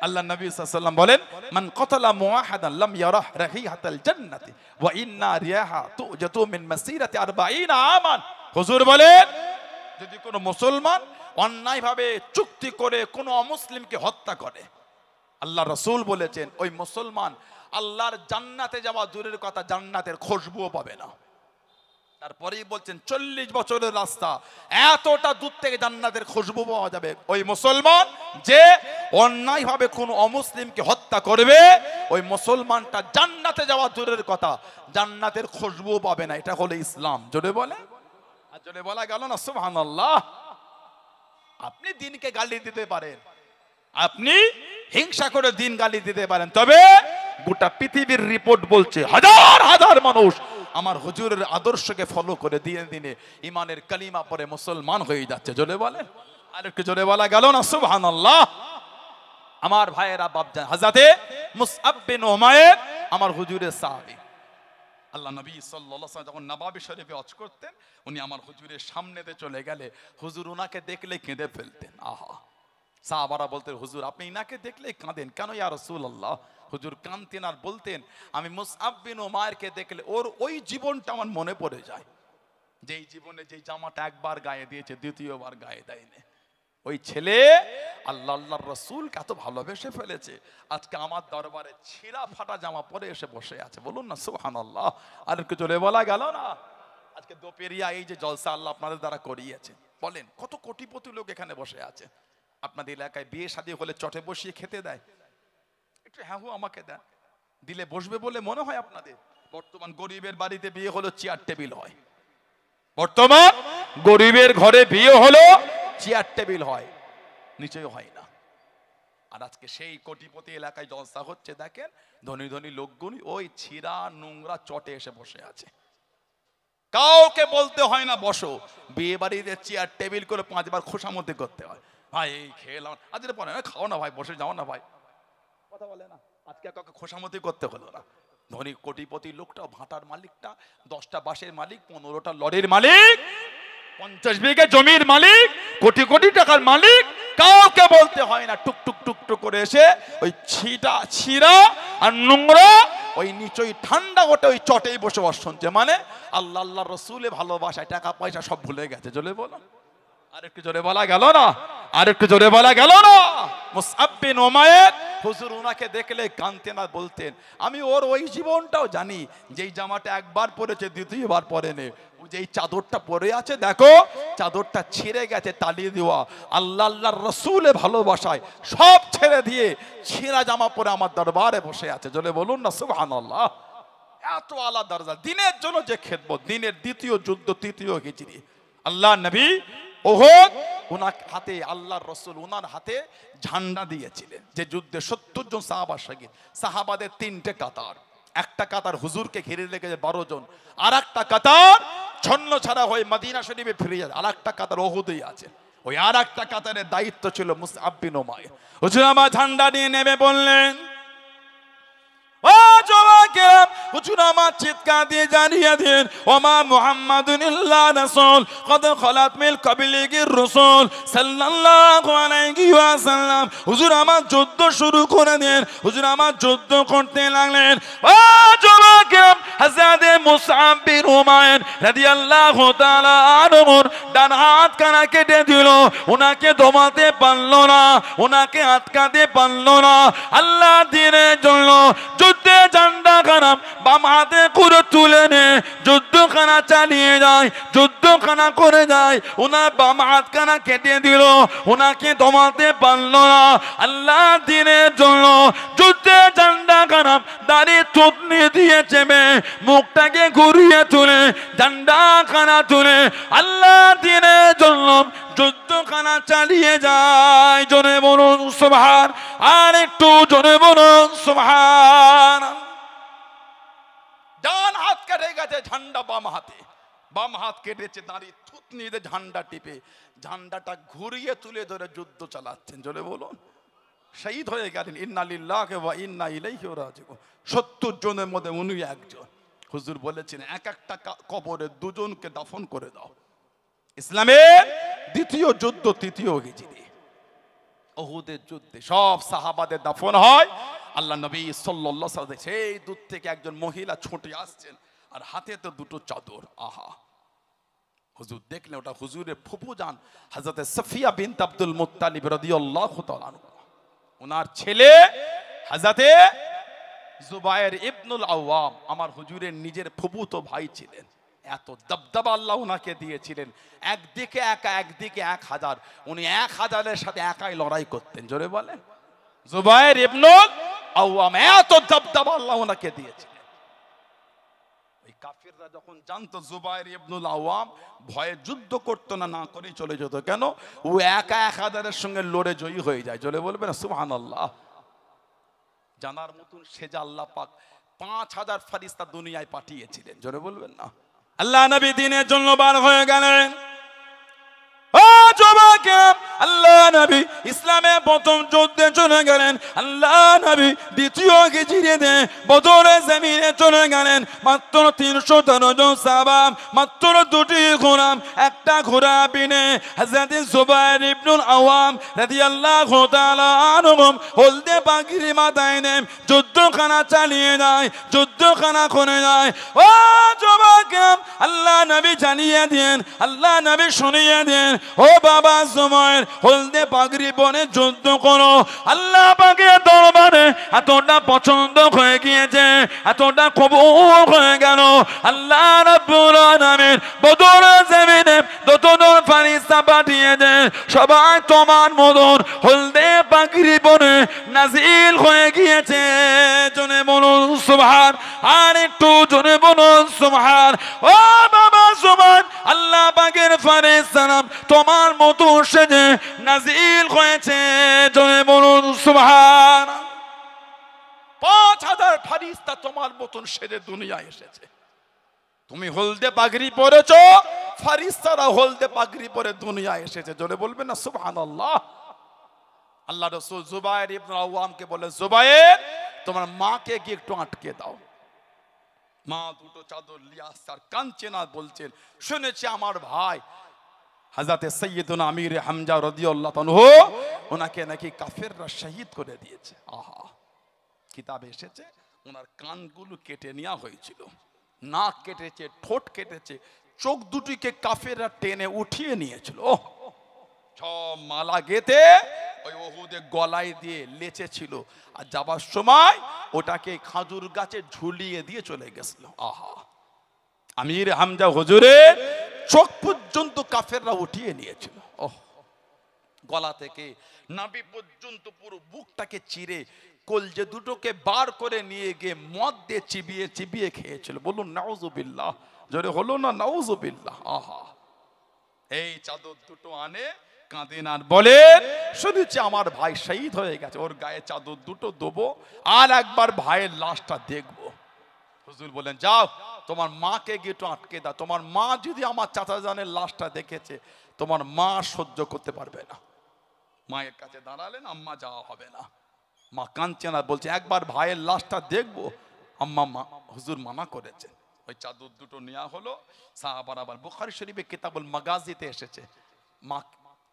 Speaker 1: আল্লাহ নবী সাল্লাল্লাহু আলাইহি ওয়াসাল্লাম বলেন মান কাতালা মুওয়াহিদান লাম ইয়ারাহ রাহিহাতাল জান্নাতি ওয়া ইন্না রিয়াহা তুজাতু মিন মাসিরাতি 40 আমান। হুজুর বলেন যদি কোনো মুসলমান অন্যায়ভাবে চুক্তি করে কোনো অমুসলিমকে হত্যা করে, আল্লাহ রাসূল বলেছেন ওই মুসলমান আল্লাহর জান্নাতে যাওয়া দূরের কথা, জান্নাতের খুশবুও পাবে না। তারপরেই বলছেন 40 বছরের রাস্তা, এতটা দূর থেকে জান্নাতের খুশবু পাওয়া যাবে। ওই মুসলমান যে অন্যায়ভাবে কোনো অমুসলিমকে হত্যা করবে, ওই মুসলমানটা জান্নাতে যাওয়া দূরের কথা, জান্নাতের খুশবু পাবে না। এটা হলো ইসলাম। জোরে বলে, আর জোরে বলা গেল না সুবহানাল্লাহ। আপনি দিনকে গালি দিতে পারেন, আপনি হিংসা করে দিন গালি দিতে পারেন, তবে গোটা পৃথিবীর রিপোর্ট বলছে হাজার হাজার মানুষ আমার হুজুরের আদর্শকে ফলো করে দিনে দিনে ইমানের কালিমা পড়ে মুসলমান হয়ে যাচ্ছে। জোরে বলে, আর একটু জোরে বলা গেল না সুবহানাল্লাহ। আমার ভাইয়েরা বাপজান, হযরতে মুসআব বিন উমাইর আমার হুজুরের সাহাবী। আল্লাহ নবী সাল্লাল্লাহু আলাইহি ওয়াসাল্লাম যখন নবাবী শরীফে হজ করতেন, উনি আমার হুজুরের সামনেতে চলে গেলে হুজুর ওনাকে দেখলে কেঁদে ফেলতেন। আহা, সাহাবারা বলতেন হুজুর আপনি ইনাকে দেখলেই কাঁদেন কেন ইয়া রাসূলুল্লাহ? হুজুর কাঁদতেন আর বলতেন আমি মুসআব বিন উমাইরকে দেখলে ওর ওই জীবনটা আমার মনে পড়ে যায়। যেই জীবনে যেই জামাটা একবার গায়ে দিয়েছে দ্বিতীয়বার গায়ে দেয়নি, ওই ছেলে আল্লাহ আল্লাহর রাসূলকে এত ভালোবেসে ফেলেছে, আজকে আমার দরবারে ছিঁড়া ফাটা জামা পরে এসে বসে আছে। বলুন না সুবহানাল্লাহ। আর একটু জোরে বলা গেল না? আজকে দোপেরিয়া এই যে জলসা আল্লাহ আপনাদের দ্বারা করিয়েছে, বলেন কত কোটিপতি লোক এখানে বসে আছে। আপনাদের এলাকায় বিয়ে শাদী হলে চটে বসিয়ে খেতে দেয়, একটু হ্যাঁ হু আমাকে দেন, দিলে বসবে বলে মনে হয় আপনাদের? বর্তমান গরিবের বাড়িতে বিয়ে হলো চেয়ার টেবিল হয়, বর্তমান গরিবের ঘরে বিয়ে হলো চেয়ার টেবিল হয়, নিচেও হয় না। আর আজকে সেই কোটিপতি এলাকায় জলসা হচ্ছে, দেখেন ধনী ধনী লোকগুলি ওই ছিঁড়া নোংরা চটে এসে বসে আছে, কাউকে বলতে হয় না বসো। বিয়ে বাড়িতে চেয়ার টেবিল করে 5 বার খোসামতি করতে হয়, ভাই এই খেলাম আজ পরে খাও না ভাই, বসে যাও না ভাই, কথা বলে না। আজকে কাউকে খোসামতি করতে হলো না। ধনী কোটিপতি লোকটা, ভাটার মালিকটা, 10টা বাসের মালিক, 15টা লরির মালিক, 50 বিঘা জমির মালিক, কোটি কোটি টাকার মালিক, কাউকে বলতে হয় না। টুক টুক টুক টুক করে এসে ওই ছিঁড়া আর নোংরা ওই নিচই ঠান্ডা গোটে ওই চটেই বসবাস শুনছে, মানে আল্লাহ আল্লাহ রসুলে ভালোবাসায় টাকা পয়সা সব ভুলে গেছে। জোরে বলো, আর একটু জোরে বলা গেল না? আর একটু জোরে বলা গেল না? মুসআব বিন উমাইর হুজুর ওনাকে দেখলে কাঁদতেন আর বলতেন, আমি ওর ওই জীবনটাও জানি, যেই জামাটা একবার পরেছে দ্বিতীয়বার পরেনি, যেই চাদরটা পরে আছে দেখো চাদরটা ছিঁড়ে গেছে তালি দেওয়া, আল্লাহ আল্লাহর রসুলে ভালোবাসায় সব ছেড়ে দিয়ে ছিঁড়া জামা পরে আমার দরবারে বসে আছে। জোরে বলুন না সুবহানাল্লাহ। এত আলা দরজা, দিনের জন্য যে খেদমত, দিনের দ্বিতীয় যুদ্ধ, তৃতীয় হিজরি, আল্লাহ নবী ওহদ ওনার হাতে, আল্লাহর রসুল ওনার হাতে ঝান্ডা দিয়েছিলেন, যে যুদ্ধে 70 জন সাহাবা শহীদ। সাহাবাদের 3টে কাতার, একটা কাতার হুজুরকে ঘিরে রেখেছে 12 জন, আর একটা কাতার ছন্ন ছাড়া হয়ে মদিনা শরীফে ফিরে যায়, আর একটা কাতার ওহুদেই আছে। ওই আর একটা কাতারের দায়িত্ব ছিল মুসআব বিন উমাইর। হুজুর আমার ঝান্ডা নিয়ে নেমে বললেন, ও জওয়াকেরাম, হুজুর আমার চিৎকার দিয়ে জানিয়ে দিন, ওমা মুহাম্মাদুন ইল্লা রাসূল কদ খালাত মিন ক্বাবলিহির রাসূল সাল্লাল্লাহু আলাইহি ওয়াসাল্লাম। হুজুর আমার যুদ্ধ শুরু করে দেন। হুজুর আমার যুদ্ধ করতে লাগলেন। ও জওয়াকেরাম, হযরত মুসআব বিন উমাইর রাদিয়াল্লাহু তাআলা আনহু ডান হাত কানা কেটে দিল, ওনাকে দমাতে পারল না, ওনাকে আটকাতে পারল না। আল্লাহ দ্বীনের জন্য যুদ্ধে ঝান্ডা খানা বাম হাতে করে তুলে নে যুদ্ধখানা চালিয়ে যায়, যুদ্ধখানা করে যায়। ওনার বাম হাত খানা কেটে দিল, ওনাকে দমাতে পারল না। আল্লাহ দ্বীনের জন্য যুদ্ধে ঝান্ডা খানা দাড়ি থুতনি দিয়ে চেপে মুখটাকে ঘুরিয়ে তুলে ঝান্ডা খানা তুলে আল্লাহ দ্বীনের জন্য যুদ্ধখানা চালিয়ে যায়। জোরে বলুন সুবহান, আর একটু জোরে বলুন সুবহান। ডান হাত কেটে গেছে, ঝান্ডা বাম হাতে, বাম হাত কেটেছে, দাঁড়িয়ে থুতনি দিয়ে ঝান্ডা টিপে ঝান্ডাটা ঘুরিয়ে তুলে ধরে যুদ্ধ চালাচ্ছেন। জোরে বলুন, শহীদ হয়ে গেলেন। ইন্না লিল্লাহি ওয়া ইন্না ইলাইহি রাজিউন। 70 জনের মধ্যে উনি একজন। হুজুর বলেছেন, এক একটা কবরে 2 জনকে দাফন করে দাও। ইসলামের দ্বিতীয় যুদ্ধ, তৃতীয় হিজরি, উহুদের যুদ্ধে সব সাহাবাদের দাফন হয়। আল্লাহ নবী সাল্লাল্লাহু আলাইহি ওয়াসাল্লাম সেই দূর থেকে একজন মহিলা ছুটে আসছেন, আর হাতে তো 2টো চাদর। আহা, হুজুর দেখলেন ওটা হুজুরের ফুফু জান হযরত সাফিয়া বিনত আব্দুল মুত্তালিব রাদিয়াল্লাহু তাআলা আনহু, ওনার ছেলে হযরত জুবায়ের ইবনুল আওয়াম আমার হুজুরের নিজের ফুফুতো ভাই ছিলেন। এত দবদবা আল্লাহ ওনাকে দিয়েছিলেন, একদিকে একা, একদিকে 1000, উনি 1000-এর সাথে একাই লড়াই করতেন। জোরে বলেন, জুবায়ের ইবনুল আওয়াম, এত দবদবা আল্লাহ ওনাকে দিয়েছিলেন। ওই কাফিররা যখন জানতো জুবায়ের ইবনুল আওয়াম ভয়ে যুদ্ধ করতো না, না করে চলে যেত, কেন? ও একা 1000-এর সঙ্গে লড়ে জয়ী হয়ে যায়। জোরে বলবেন সুবহানাল্লাহ। জানার মতন সেজা আল্লাহ পাক 5000 ফেরেশতা দুনিয়ায় পাঠিয়েছিলেন। জোরে বলবেন না। আল্লাহ নবী দ্বীনের জন্য বার হয়ে গেলেন। ও জবাকে আল্লাহ নবী ইসলামে প্রথম যুদ্ধে চলে গেলেন, আল্লাহ নবী দ্বিতীয় হিজরিতে বদরের জমিনে চলে গেলেন। মাত্র 313 জন সাহাবা, মাত্র 2টি ঘোড়া, একটা ঘোড়া বিনে হযরত জুবাইর ইবনুল আওয়াম রাদিয়াল্লাহু তাআলা আনহু হলদে পাগড়ি মাথায় নিয়ে যুদ্ধখানা চালিয়ে যায়, যুদ্ধখানা করে যায়। ও জবাকে আল্লাহ নবী জানিয়ে দেন, আল্লাহ নবী শুনিয়ে দেন, ও বাবা জুবাইর হলদে পাগড়ি পরে যুদ্ধ করো। আল্লাহ পাকের দরবারে এতটা পছন্দ হয়ে গিয়েছে, এতটা কবুল হয়ে গেল। আল্লাহ রাব্বুল আলামিন বদরের জমিনে যতজন ফেরেশতা পাঠিয়ে দেন, সবাই তোমার মতন হলদে পাগড়ি পরে নাজিল হয়ে গিয়েছে। জনে বলুন সুবহান, আর একটু জনে বলুন সুবহান। ও বাবা সুবহান, আল্লাহ পাকের ফেরেশতারা তোমার মতো সেজে নাজিল হয়েছে। জনে বলুন সুবহান। 5000 ফেরেশতা তোমার মতন সেজে দুনিয়ায় এসেছে। তুমি হলদে পাগড়ি পরেছো, ফেরেশতারা হলদে পাগড়ি পরে দুনিয়ায় এসেছে। জোরে বলবেন না সুবহানাল্লাহ। আল্লাহ রাসূল জুবাইর ইবনে আওয়ামকে বলে, জুবাইর তোমার মাকে গিয়ে একটু আটকে দাও। মা দুটো চাদর লিয়াস আর কাঁদছে না, বলছেন শুনেছি আমার ভাই হযরত সাইয়্যিদুনা আমির হামজা রাদিয়াল্লাহু আনহু ওনাকে নাকি কাফেররা শহীদ করে দিয়েছে। আহা, কিতাবে এসেছে ওনার কানগুলো কেটে নেওয়া হয়েছিল, নাক কেটেছে, ঠোঁট কেটেছে, চোখ দুটিকে কাফেররা টেনে উঠিয়ে নিয়েছিল। সব মালা গেঁথে ওই উহুদে গলায় দিয়ে লেচেছিল, আর যাবার সময় ওটাকে খাজুর গাছে ঝুলিয়ে দিয়ে চলে গেছিল। আহা, আমির হামজা হুজুরের চোখ পর্যন্ত কাফেররা উঠিয়ে নিয়েছিল। ওহ, গলা থেকে নাভি পর্যন্ত পুরো বুকটাকে চিরে কলজে দুটোকে বার করে নিয়ে গিয়ে মদ দিয়ে চিবিয়ে চিবিয়ে খেয়েছিল। বলুন নাউজুবিল্লাহ। জোরে হলো না নাউজুবিল্লাহ। আহা, এই চাদর দুটো আনে কাঁদেন আর বলেন শুনেছি আমার ভাই শহীদ হয়ে গেছে, ওর গায়ে চাদর দুটো দেবো আর একবার ভাইয়ের লাশটা দেখবো। হুজুর বলেন যাও তোমার মাকে গিয়ে একটু আটকে দাও, তোমার মা যদি আমার চাচা জানের লাশটা দেখেছে তোমার মা সহ্য করতে পারবে না। মায়ের কাছে দাঁড়ালেন, আম্মা যাওয়া হবে না। মা কাঁদছে না, বলছে একবার ভাইয়ের লাশটা দেখবো। আম্মা হুজুর মানা করেছে। ওই চাদর দুটো নেওয়া হলো। সাহাবারা আবার বুখারী শরীফে কিতাবুল মাগাজিতে এসেছে, মা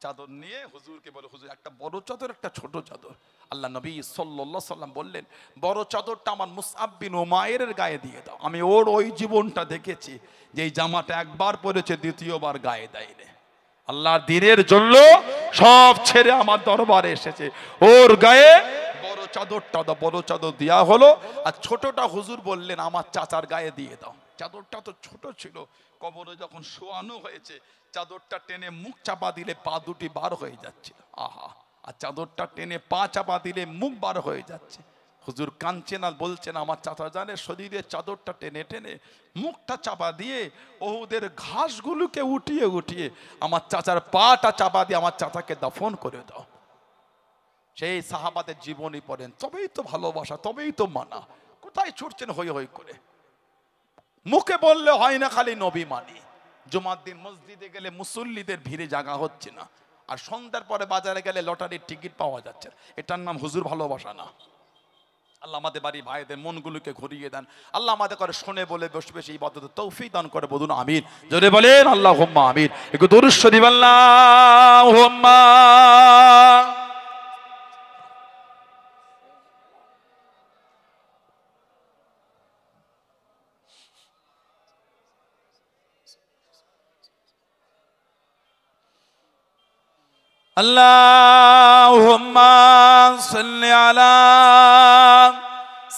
Speaker 1: চাদর নিয়ে হুজুরকে বলে হুজুর একটা বড় চাদর একটা ছোট চাদর। আল্লাহ নবী সাল্লাল্লাহু আলাইহি সাল্লাম বললেন বড় চাদরটা আমার মুসআব বিন উমাইরের গায়ে দিয়ে দাও, আমি ওর ওই জীবনটা দেখেছি যে এই জামাটা একবার পরেছে দ্বিতীয়বার গায়ে দেয়নি। আল্লাহর দ্বীনের জন্য সব ছেড়ে আমার দরবারে এসেছে, ওর গায়ে বড় চাদরটা দাও। বড় চাদর দেওয়া হলো, আর ছোটটা হুজুর বললেন আমার চাচার গায়ে দিয়ে দাও। চাদরটা তো ছোট ছিল, কবরে যখন শোয়ানো হয়েছে চাদরটা টেনে মুখ চাপা দিলে পা দুটি বার হয়ে যাচ্ছে। আহা, আর চাদরটা টেনে পা চাপা দিলে মুখ বার হয়ে যাচ্ছে। হুজুর কাঁদছেন আর বলছেন আমার চাচা জানে শরীরের চাদরটা টেনে টেনে মুখটা চাপা দিয়ে ওহুদের ঘাসগুলোকে উঠিয়ে উঠিয়ে আমার চাচার পাটা চাপা দিয়ে আমার চাচাকে দাফন করে দাও। সেই সাহাবাদের জীবনী পড়েন, তবেই তো ভালোবাসা, তবেই তো মানা। কোথায় ছুটছেন হই হই করে? মুখে বললে হয় না খালি নবী মানি, জুমার দিন মসজিদে গেলে মুসল্লিদের ভিড়ে জায়গা হচ্ছে না, আর সন্ধ্যার পরে বাজারে গেলে লটারির টিকিট পাওয়া যাচ্ছে। এটার নাম হুজুর ভালোবাসা না। আল্লাহ আমাদের বাড়ি ভাইদের মনগুলোকে ঘুরিয়ে দেন। আল্লাহ আমাদের করে শুনে বলে বসে বসে ইবাদতের তৌফিক দান করে। বলুন আমিন। জোরে বলেন আল্লাহুম্মা আমিন। একটু দরুদ শরীফ আল্লাহুম্মা। আল্লাহুম্মা সাল্লি আলা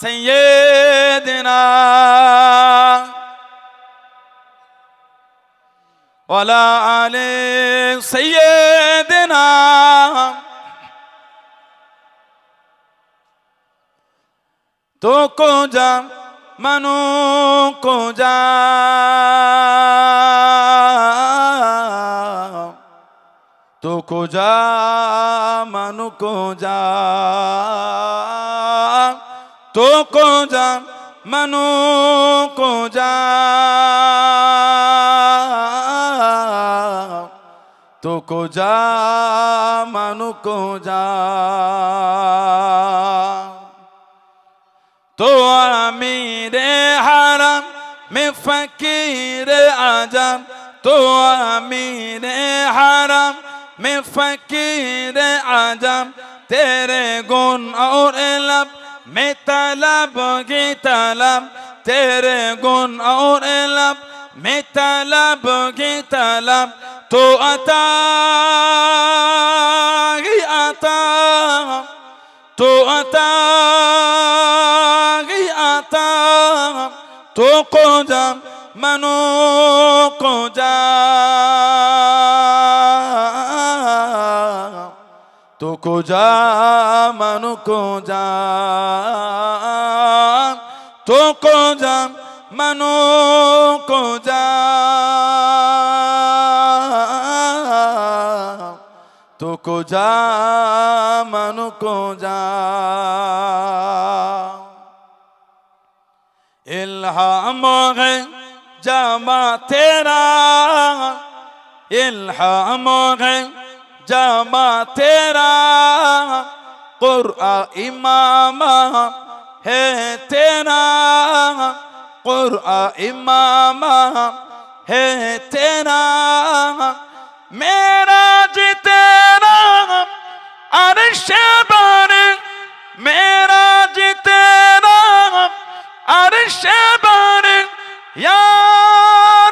Speaker 1: সাইয়্যিদিনা ওয়া আলা আলি সাইয়্যিদিনা তো কো যা মানো কো যা तो को जा मानो को जा, तो को जा मानो को जा, तो को जा मानो को जा तो अमीरे हरम में फकीर आजम तो अमीरे हरम में फकीर आजम तेरे गुण और लब में तलब की तलब तेरे गुण और लब में तलब की तलब तो अता ही आता तो अता ही आता तो को जा मनो को जा तो को जा मनो को जा तो को जा मनो को जा तो को जा मनो को जा इल्हाम है जमा तेरा इल्हाम है जमा तेरा कुरआन इमाम है तेरा कुरआन इमाम है तेरा मेरा जी तेरा अर्श पर मेरा जी तेरा अर्श पर या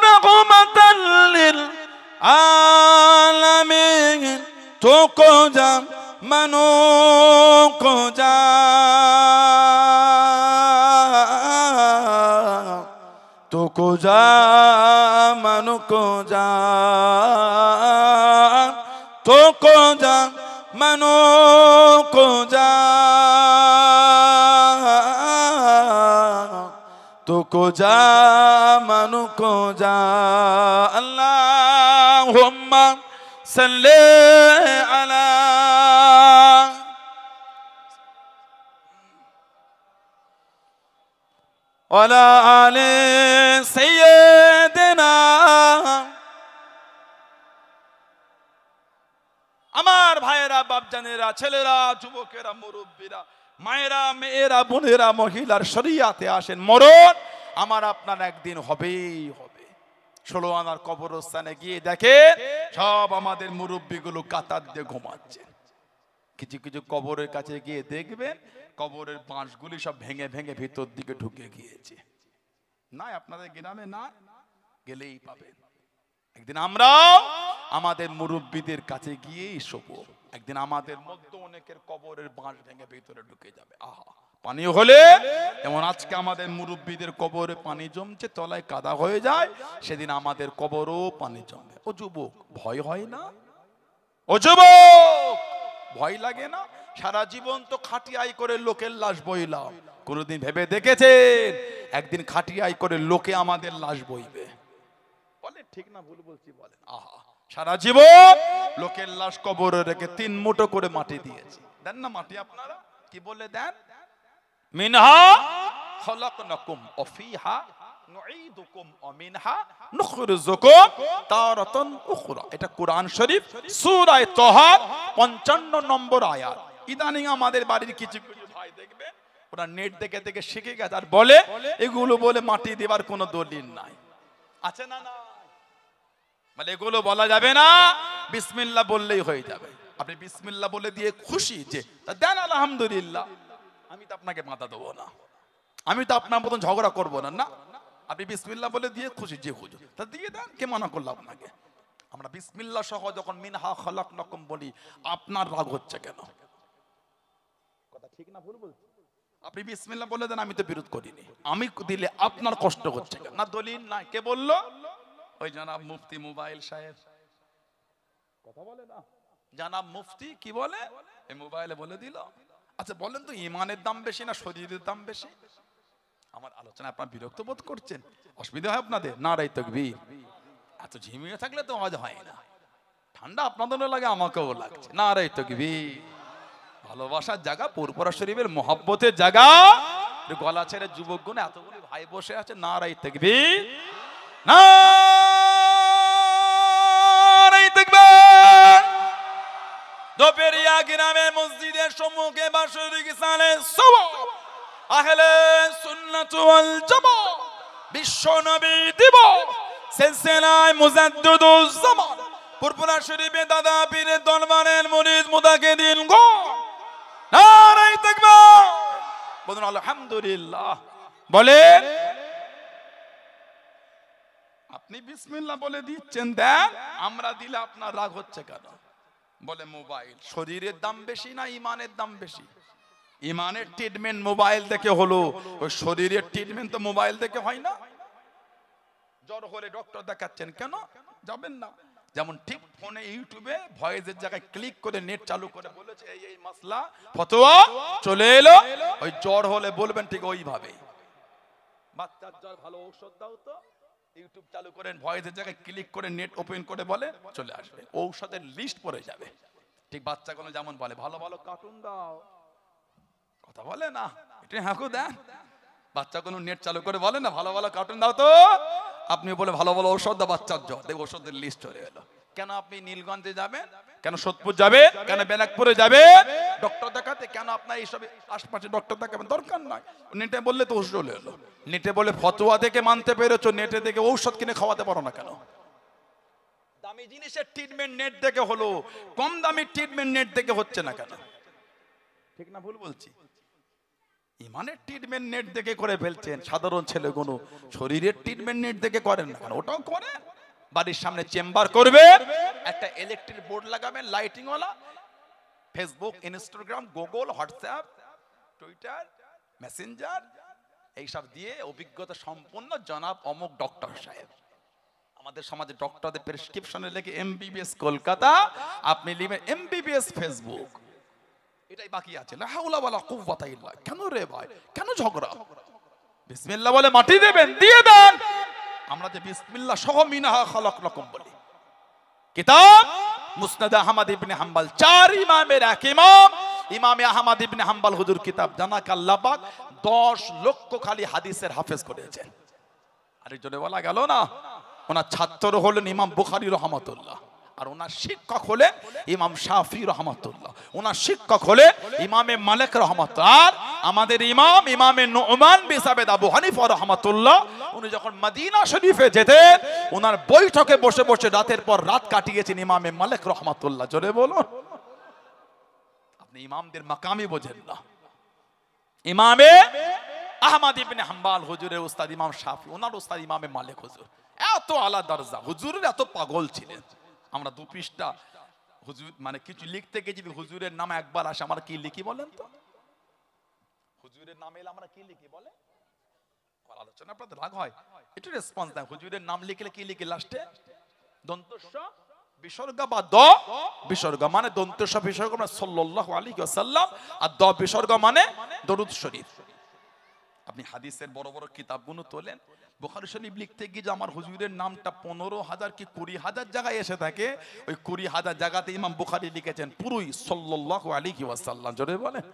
Speaker 1: रहमतल लिल आलमीन तो को जा मनो को जा तो को जा मनो को जा तो को जा मनो को जा तो को जा मनो को जा अल्लाहुम्मा सल्ले अला वाला आले सय्यदना আমার ভাইয়েরা বাপজানেরা ছেলেরা যুবকেরা মুরব্বীরা মায়েরা মেয়েরা বোনেরা মহিলার শরিয়াতে আসেন মরণ আমার আপনার একদিন হবেই হবে 16 আনার কবরস্থানে গিয়ে দেখেন সব আমাদের মুরব্বীগুলো কাতার দিয়ে ঘুমাচ্ছেন কিছু কিছু কবরের কাছে গিয়ে দেখবেন কবরের বাঁশগুলি সব ভেঙে ভেঙে ভিতর দিকে ঢুকে গিয়েছে না আপনাদের গ্রামে না গেলেই পাবেন একদিন আমরাও আমাদের মুরব্বীদের কাছে গিয়েই শোবো একদিন আমাদের মধ্যে অনেকের কবরের বাঁশ ভেঙে ভিতরে ঢুকে যাবে আহা পানি হলে যেমন আজকে আমাদের মুরব্বীদের কবরে পানি জমছে তলায় কাদা হয়ে যায় সেদিন আমাদের কবরও পানি জমবে ও যুবক ভয় হয় না ও যুবক ভয় লাগে না সারা জীবন তো খাটিয়াই করে লোকের লাশ বইলাম কোনদিন ভেবে দেখেছেন একদিন খাটিয়াই করে লোকে আমাদের লাশ বইবে বলেন ঠিক না ভুল বলছি বলেন আহা সারা জীবন লোকের লাশ কবরে রেখে 3 মুঠো করে মাটি দিয়েছি দেন না মাটি আপনারা কি বলে দেন মিনহা খলাকনাকুম ওয়া ফিহা নুঈদুকুম ওয়া মিনহা নুখরিজুকুম তারাতান উখরা এটা কোরআন শরীফ সূরা তাহা 55 নম্বর আয়াত ইদানিং আমাদের বাড়ির কিছু কিছু ভাই দেখবে ওরা নেট দেখে দেখে শিখে গেছে আর বলে এগুলো বলে মাটি দেবার কোনো দলিল নাই আছে না না মানে এগুলো বলা যাবে না বিসমিল্লাহ বললেই হয়ে যাবে আপনি বিসমিল্লাহ বলে দিয়ে খুশি যে দেন আলহামদুলিল্লাহ আমি তো আপনাকে বাধা দেবো না আমি তো আপনার মতন ঝগড়া করবো না না আপনি বিসমিল্লাহ বলে দিয়ে খুশি যে হুজুর তা দিয়ে দেন কে মানা করলো আপনাকে আমরা বিসমিল্লাহ সহ যখন মিনহা খলাকনাকুম বলি আপনার রাগ হচ্ছে কেন কথা ঠিক না ভুল বলছি আপনি বিসমিল্লাহ বলে দেন আমি তো বিরোধ করিনি আমি দিলে আপনার কষ্ট হচ্ছে কেন না দলিল না কে বললো ওই জনাব মুফতি মোবাইল সাহেব কথা বলে না জনাব মুফতি কি বলে এই মোবাইলে বলে দিল আচ্ছা বলেন তো ইমানের দাম বেশি না শরীরের দাম বেশি আমার আলোচনা আপনারা বিরক্ত বোধ করছেন অসুবিধা হয় আপনাদের নারাই তাকবীর এত ঝিমিয়ে থাকলে তো আওয়াজ হয় না ঠান্ডা আপনাদেরও লাগে আমাকেও লাগছে নারাই তাকবীর ভালোবাসার জায়গা পুরপুরা শরীফের মহব্বতের জায়গা গলা ছেড়ে যুবকগণ এতগুলো ভাই বসে আছে নারাই তাকবীর নারাই তাকবীর দোপেরিয়া গ্রামে মসজিদের সম্মুখে বাৎসরিক সালে সওয়াব আহলে সুন্নাত ওয়াল জামাত বিশ্ব নবী দিবস সিলসিলায় মুজাদ্দিদুজ জামান পুরপুরা শরীফে দাদা পীরের দরবারের মুরিদ মুতাকিদিন গো নারায়ে তাকবীর বলুন আলহামদুলিল্লাহ। বলেন আপনি বিসমিল্লাহ বলে দিচ্ছেন, দেন আমরা দিলে আপনার রাগ হচ্ছে কেন? বলে মোবাইল। শরীরের দাম বেশি না ইমানের দাম বেশি? ইমানের ট্রিটমেন্ট মোবাইল দেখে হলো, ওই শরীরের ট্রিটমেন্ট তো মোবাইল দেখে হয় না। জ্বর হলে ডক্টর দেখাচ্ছেন কেন যাবেন না? যেমন ঠিক ফোনে ইউটিউবে ভয়েসের জায়গায় ক্লিক করে নেট চালু করে বলেছে এই এই মাসলা ফতোয়া চলে এলো, ওই জ্বর হলে বলবেন ঠিক ওইভাবে। বাচ্চার জ্বর ভালো ঔষধ দাও তো, ইউটিউব চালু করেন ভয়েসের জায়গায় ক্লিক করে নেট ওপেন করে বলে চলে আসবে, ঔষধের লিস্ট পড়ে যাবে। ঠিক বাচ্চাগুলো যেমন বলে ভালো ভালো কার্টুন দাও, কথা বলে না এটা হাঁকু দেন। বাচ্চাগুলো নেট চালু করে বলে না ভালো ভালো কার্টুন দাও তো, আপনি বলে ভালো ভালো ঔষধ দাও বাচ্চার জ্বর, দেখো ঔষধের লিস্ট চলে এলো। কেন আপনি নীলগঞ্জে যাবেন, কেন সোদপুর যাবে, কেন ব্যারাকপুরে যাবে ডক্টর দেখাতে? কেন আপনার এইসব আশপাশে ডক্টর দেখাবেন? দরকার নাই। নেটে বললে তো ঔষধ চলে এলো। নেটে বলে ফতোয়া থেকে মানতে পেরেছো, নেটে দেখে ঔষধ কিনে খাওয়াতে পারো না কেন? দামি জিনিসের ট্রিটমেন্ট নেট দেখে হলো, কম দামি ট্রিটমেন্ট নেট দেখে হচ্ছে না কেন? ঠিক না ভুল বলছি? ইমানের ট্রিটমেন্ট নেট দেখে করে ফেলছেন সাধারণ ছেলেগুলো, শরীরের ট্রিটমেন্ট নেট দেখে করেন না কেন? ওটাও করেন। বাড়ির সামনে চেম্বার করবেন, একটা ইলেকট্রিক বোর্ড লাগাবেন লাইটিং ওয়ালা, Facebook, Instagram, Google, WhatsApp, Twitter, Messenger এইসব দিয়ে অভিজ্ঞতা সম্পন্ন জনাব অমুক ডক্টর সাহেব। আমাদের সমাজে ডক্টরদের প্রেসক্রিপশনে লেখে এমবিবিএস কলকাতা, আপনি লিখবেন এমবিবিএস ফেসবুক। এটাই বাকি আছে। লা হাওলা ওয়ালা কুওয়াতা ইল্লা। কেন রে ভাই, কেন ঝগড়া? বিসমিল্লাহ বলে মাটি দেবেন, দিয়ে দেন। আমরা যে বিসমিল্লাহ সহ মিনহা খালাকনাকুম বলি। কিতাব মুসনাদ আহমদ ইবনে হাম্বল, চার ইমামের এক ইমাম ইমামে আহমদ ইবনে হাম্বল হুজুর কিতাব জানাক আল্লাহ পাক 10 লক্ষ খালি হাদিসের হাফেজ করেছেন। আরেকজনে বলা গেল না, ওনার ছাত্র হলেন ইমাম বুখারী রাহমাতুল্লাহ, আর ওনার শিক্ষক হলেন ইমাম শাফি রাহমাতুল্লাহ, ওনার শিক্ষক হলেন ইমামে মালিক রাহমাতুল্লাহ, আর আমাদের ইমাম ইমামে নুমান বিন সাবেদ আবু হানিফা রাহমাতুল্লাহ, উনি যখন মদিনা শরীফে যেতেন ওনার বৈঠকে বসে বসে রাতের পর রাত কাটিয়েছেন ইমামে মালিক রাহমাতুল্লাহ। জোরে বলুন। আপনি ইমামদের মাকামই বোঝেন না। ইমামে আহমদ ইবনে হাম্বল হুজুরের উস্তাদ ইমাম শাফি, ওনার উস্তাদ ইমামে মালিক হুজুর, এত আলা দরজা হুজুরের, এত পাগল ছিলেন। আমরা 2 পৃষ্ঠা হুজুর মানে কিছু লিখতে গিয়ে যদি হুজুরের নাম একবার আসে আমরা কি লিখি বলেন তো? হুজুরের নাম এলে আমরা কি লিখি বলে? আলোচনা আপনাদের রাগ হয়, একটু রেসপন্স দেন। হুজুরের নাম লিখলে কি লিখি লাস্টে? দন্তস্ব বিসর্গ বা দ বিসর্গ, মানে দন্তস্ব বিসর্গ মানে সাল্লাল্লাহু আলাইহি ওয়াসাল্লাম, আর দ বিসর্গ মানে দরুদ শরীফ। আপনি হাদিসের বড় বড় কিতাবগুলো তোলেন, বুখারী শরীফ লিখতে গিয়ে যে আমার হুজুরের নামটা 15,000 কি 20,000 জায়গায় এসে থাকে, ওই 20,000 জায়গাতে ইমাম বুখারী লিখেছেন পুরোই সাল্লাল্লাহু আলাইহি ওয়াসাল্লাম। জোরে বলেন।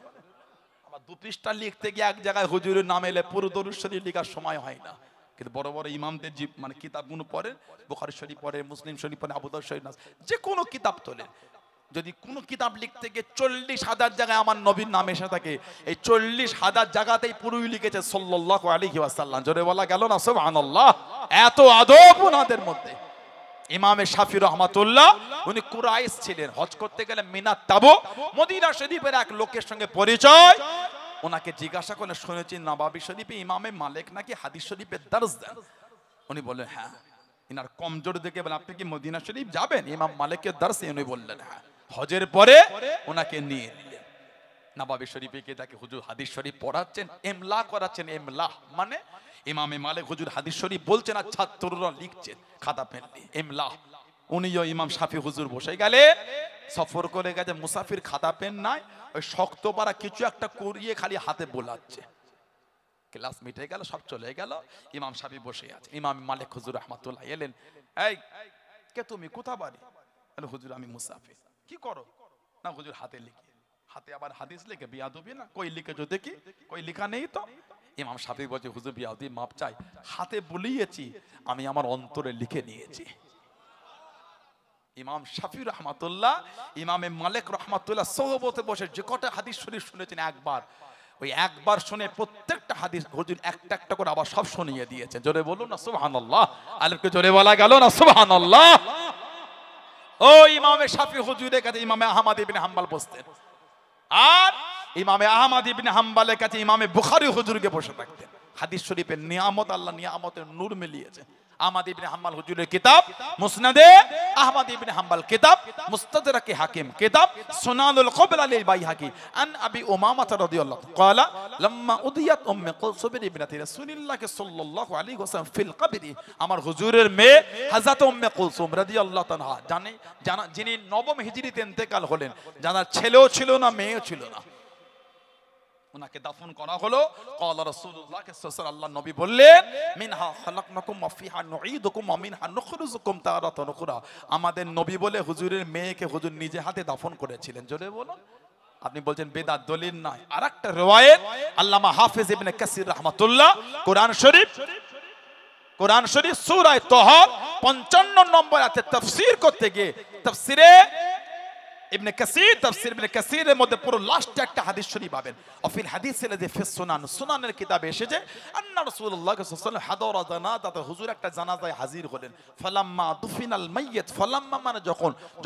Speaker 1: আমার 2 পৃষ্ঠা লিখতে গিয়ে এক জায়গায় হুজুরের নাম এলে পুরো দরুদ শরীফ লেখার সময় হয় না। কিন্তু বড় বড় ইমামদের মানে কিতাবগুলো পড়েন, বুখারী শরীফ পড়ে, মুসলিম শরীফ পড়ে, আবু দাউদ শরীফ, যে কোনো কিতাব তোলেন, যদি কোনো কিতাব লিখতে গিয়ে 40,000 জায়গায় আমার নবীর নাম এসে থাকে, এই 40,000 জায়গাতেই পুরোই লিখেছে সাল্লাল্লাহু আলাইহি ওয়াসাল্লাম। জোরে বলা গেল না সুবহানাল্লাহ। এত আদব ওনাদের মধ্যে। ইমামে শাফি রাহমাতুল্লাহ, উনি কুরাইশ ছিলেন, হজ করতে গেলে মিনাত তাবু মদিনা শরীফের এক লোকের সঙ্গে পরিচয়। ওনাকে জিজ্ঞাসা করলে শুনেছি নবাবী শরীফে ইমামে মালিক নাকি হাদিস শরীফের দরস দেন। উনি বললেন হ্যাঁ। ইনার কমজোর দেখে বলে আপনি কি মদিনা শরীফ যাবেন ইমাম মালিকের দরসে? উনি বললেন হ্যাঁ। হজের পরে ওনাকে নিয়ে নিলেন নবাবী শরীফে গিয়ে তাকে হুজুর হাদিস শরীফ পড়াচ্ছেন, ইমলা করাচ্ছেন। ইমলা মানে ইমামে মালিক হুজুর হাদিস শরীফ বলছেন আর ছাত্ররা লিখছেন খাতা পেন নিয়ে, ইমলা। উনিও ইমাম শাফি হুজুর বসে গেলেন, সফর করে গেছে, মুসাফির খাতা পেন নাই, ওই শক্ত পারা কিছু একটা করিয়ে খালি হাতে বোলাচ্ছে। ক্লাস মিটে গেল, সব চলে গেল, ইমাম শাফি বসে আছে। ইমাম মালিক হুজুর রাহমাতুল্লাহ এলেন, এই কে তুমি, কোথা বাড়ি? হুজুর আমি মুসাফির। কি করো? না হুজুর হাতে লিখি। হাতে আবার হাদিস লিখে? বিয়াদবি না। কই লিখেছো দেখি? কই লেখা নেই তো। ইমাম শাফি বলছে হুজুর বিয়াদবি মাপ চাই, হাতে বলিয়েছি, আমি আমার অন্তরে লিখে নিয়েছি। ইমাম শাফি রহমাতুল্লাহ, ইমামে মালিক রহমাতুল্লাহ সোহবতে বসে যে কটা হাদিস শরীফ শুনেছেন একবার, ওই একবার শুনে প্রত্যেকটা হাদিস হুজুর একটা একটা করে আবার সব শুনিয়ে দিয়েছেন। জোরে বলুন না সুবহানাল্লাহ। আলেমকে জোরে বলা গেল না সুবহানাল্লাহ। ও ইমামে শাফি হুজুরের কাছে ইমামে আহমদ ইবনে হাম্বল বসতেন, আর ইমামে আহমদ ইবনে হাম্বলের কাছে ইমামে বুখারী হুজুরকে বসে থাকতেন। হাদিস শরীফের নিয়ামত, আল্লাহ নিয়ামতের নূর মিলিয়েছে। আহমদ ইবনে হাম্বল হুজুরের কিতাব মুসনাদে আহমদ ইবনে হাম্বল, কিতাব মুস্তাদরাকে হাকিম, কিতাব সুনানুল কুবরা লিল বাইহাকি, আন আবি উমামা রাদিয়াল্লাহু ক্বালা লাম্মা উদিয়াত উম্মে কুলসুম বিনতি রাসূলিল্লাহ সাল্লাল্লাহু আলাইহি ওয়াসাল্লাম ফিল কবরি। আমার হুজুরের মেয়ে হযরত উম্মে কুলসুম রাদিয়াল্লাহু তাআলা যিনি নবম হিজরিতে ইন্তেকাল হলেন, যার ছেলেও ছিল না মেয়েও ছিল না, ওনাকে দাফন করা হলো। ক্বালা রাসূলুল্লাহ সাল্লাল্লাহু আলাইহি আল্লাহ নবী বললেন, মিনহা খালাকনাকুম ওয়া ফিহা নুঈদুকুম ওয়া মিনহা নুখরিজুকুম তারাতান উখরা। আমাদের নবী বলে হুজুরের মেয়েকে হুজুর নিজে হাতে দাফন করেছিলেন। জোরে বলুন। আপনি বলছেন বেদাত, দলিল নাই। আরেকটা riwayat আল্লামা হাফেজ ইবনে কাসির রাহমাতুল্লাহ কোরআন শরীফ সূরা তাহা 55 নম্বর আয়াতে তাফসীর করতে গিয়ে তাফসীরে ইবনে কাসির, তাফসীর ইবনে কাসিরের মধ্যে পুরো লাস্টে একটা হাদিস শরীফ পাবেন। অফিল হাদিসিল্লাযী ফিস সুনান, সুনানের কিতাবে এসেছে আন্না রাসূলুল্লাহ সাল্লাল্লাহু আলাইহি ওয়াসাল্লাম হাদারা জানাজাত, হুজুর একটা জানাজায় হাজির হলেন। ফালাম্মা দুফিনাল মাইয়িত, ফালাম্মা মানে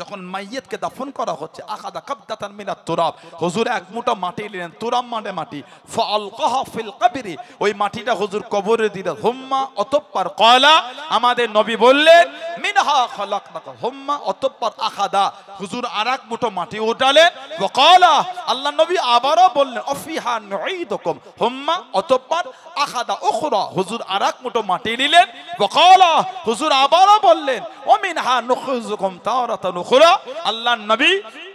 Speaker 1: যখন মাইয়িতকে দাফন করা হচ্ছে, আখাদা কাবদাতান মিনাত তুরাব, হুজুর এক মুঠো মাটি নিলেন, তুরাব মানে মাটি, ফাআলকাহা ফিল কবরি, ওই মাটিটা হুজুর কবরে দিলেন। হুম্মা অতঃপর ক্বালা, আমাদের নবী বললেন, মিনহা খালাকনাকা, হুম্মা অতঃপর আখাদা, হুজুর আরেক মুঠো মাটি উঠালেন। ওয়াকালা, আল্লাহ নবী আবারও বললেন, অফিহা নুঈদুকুম, হুম্মা অতঃপর আখাদা উখরা, হুজুর আরেক মুঠো মাটি নিলেন। ওয়াকালা, হুজুর আবারও বললেন, ওয়া মিনহা নুখরিজুকুম তারাতান উখরা, আল্লাহ নবী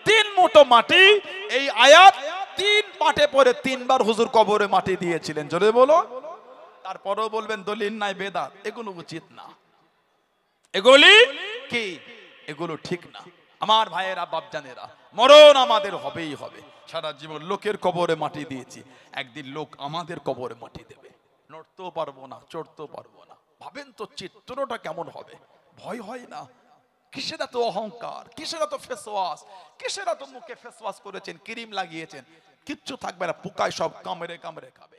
Speaker 1: তিন মুঠো মাটি, এই আয়াত তিন পাটে পড়ে তিনবার হুজুর কবরে মাটি দিয়েছিলেন। জোরে বলো। তারপরেও বলবেন দলিল নাই, বেদাত, এগুলো উচিত না, এগুলি কি, এগুলো ঠিক না। আমার ভাইয়েরা, বাপজানেরা, মরণ আমাদের হবেই হবে। সারা জীবন লোকের কবরে মাটি দিয়েছি, একদিন লোক আমাদের কবরে মাটি দেবে। নড়তেও পারবো না, চড়তেও পারবো না। ভাবেন তো চিত্রটা কেমন হবে? ভয় হয় না? কিসের এত অহংকার, কিসের এত ফেসওয়াশ, কিসের এত মুখে ফেসওয়াশ করেছেন, ক্রিম লাগিয়েছেন, কিচ্ছু থাকবে না, পোকায় সব কামড়ে কামড়ে খাবে।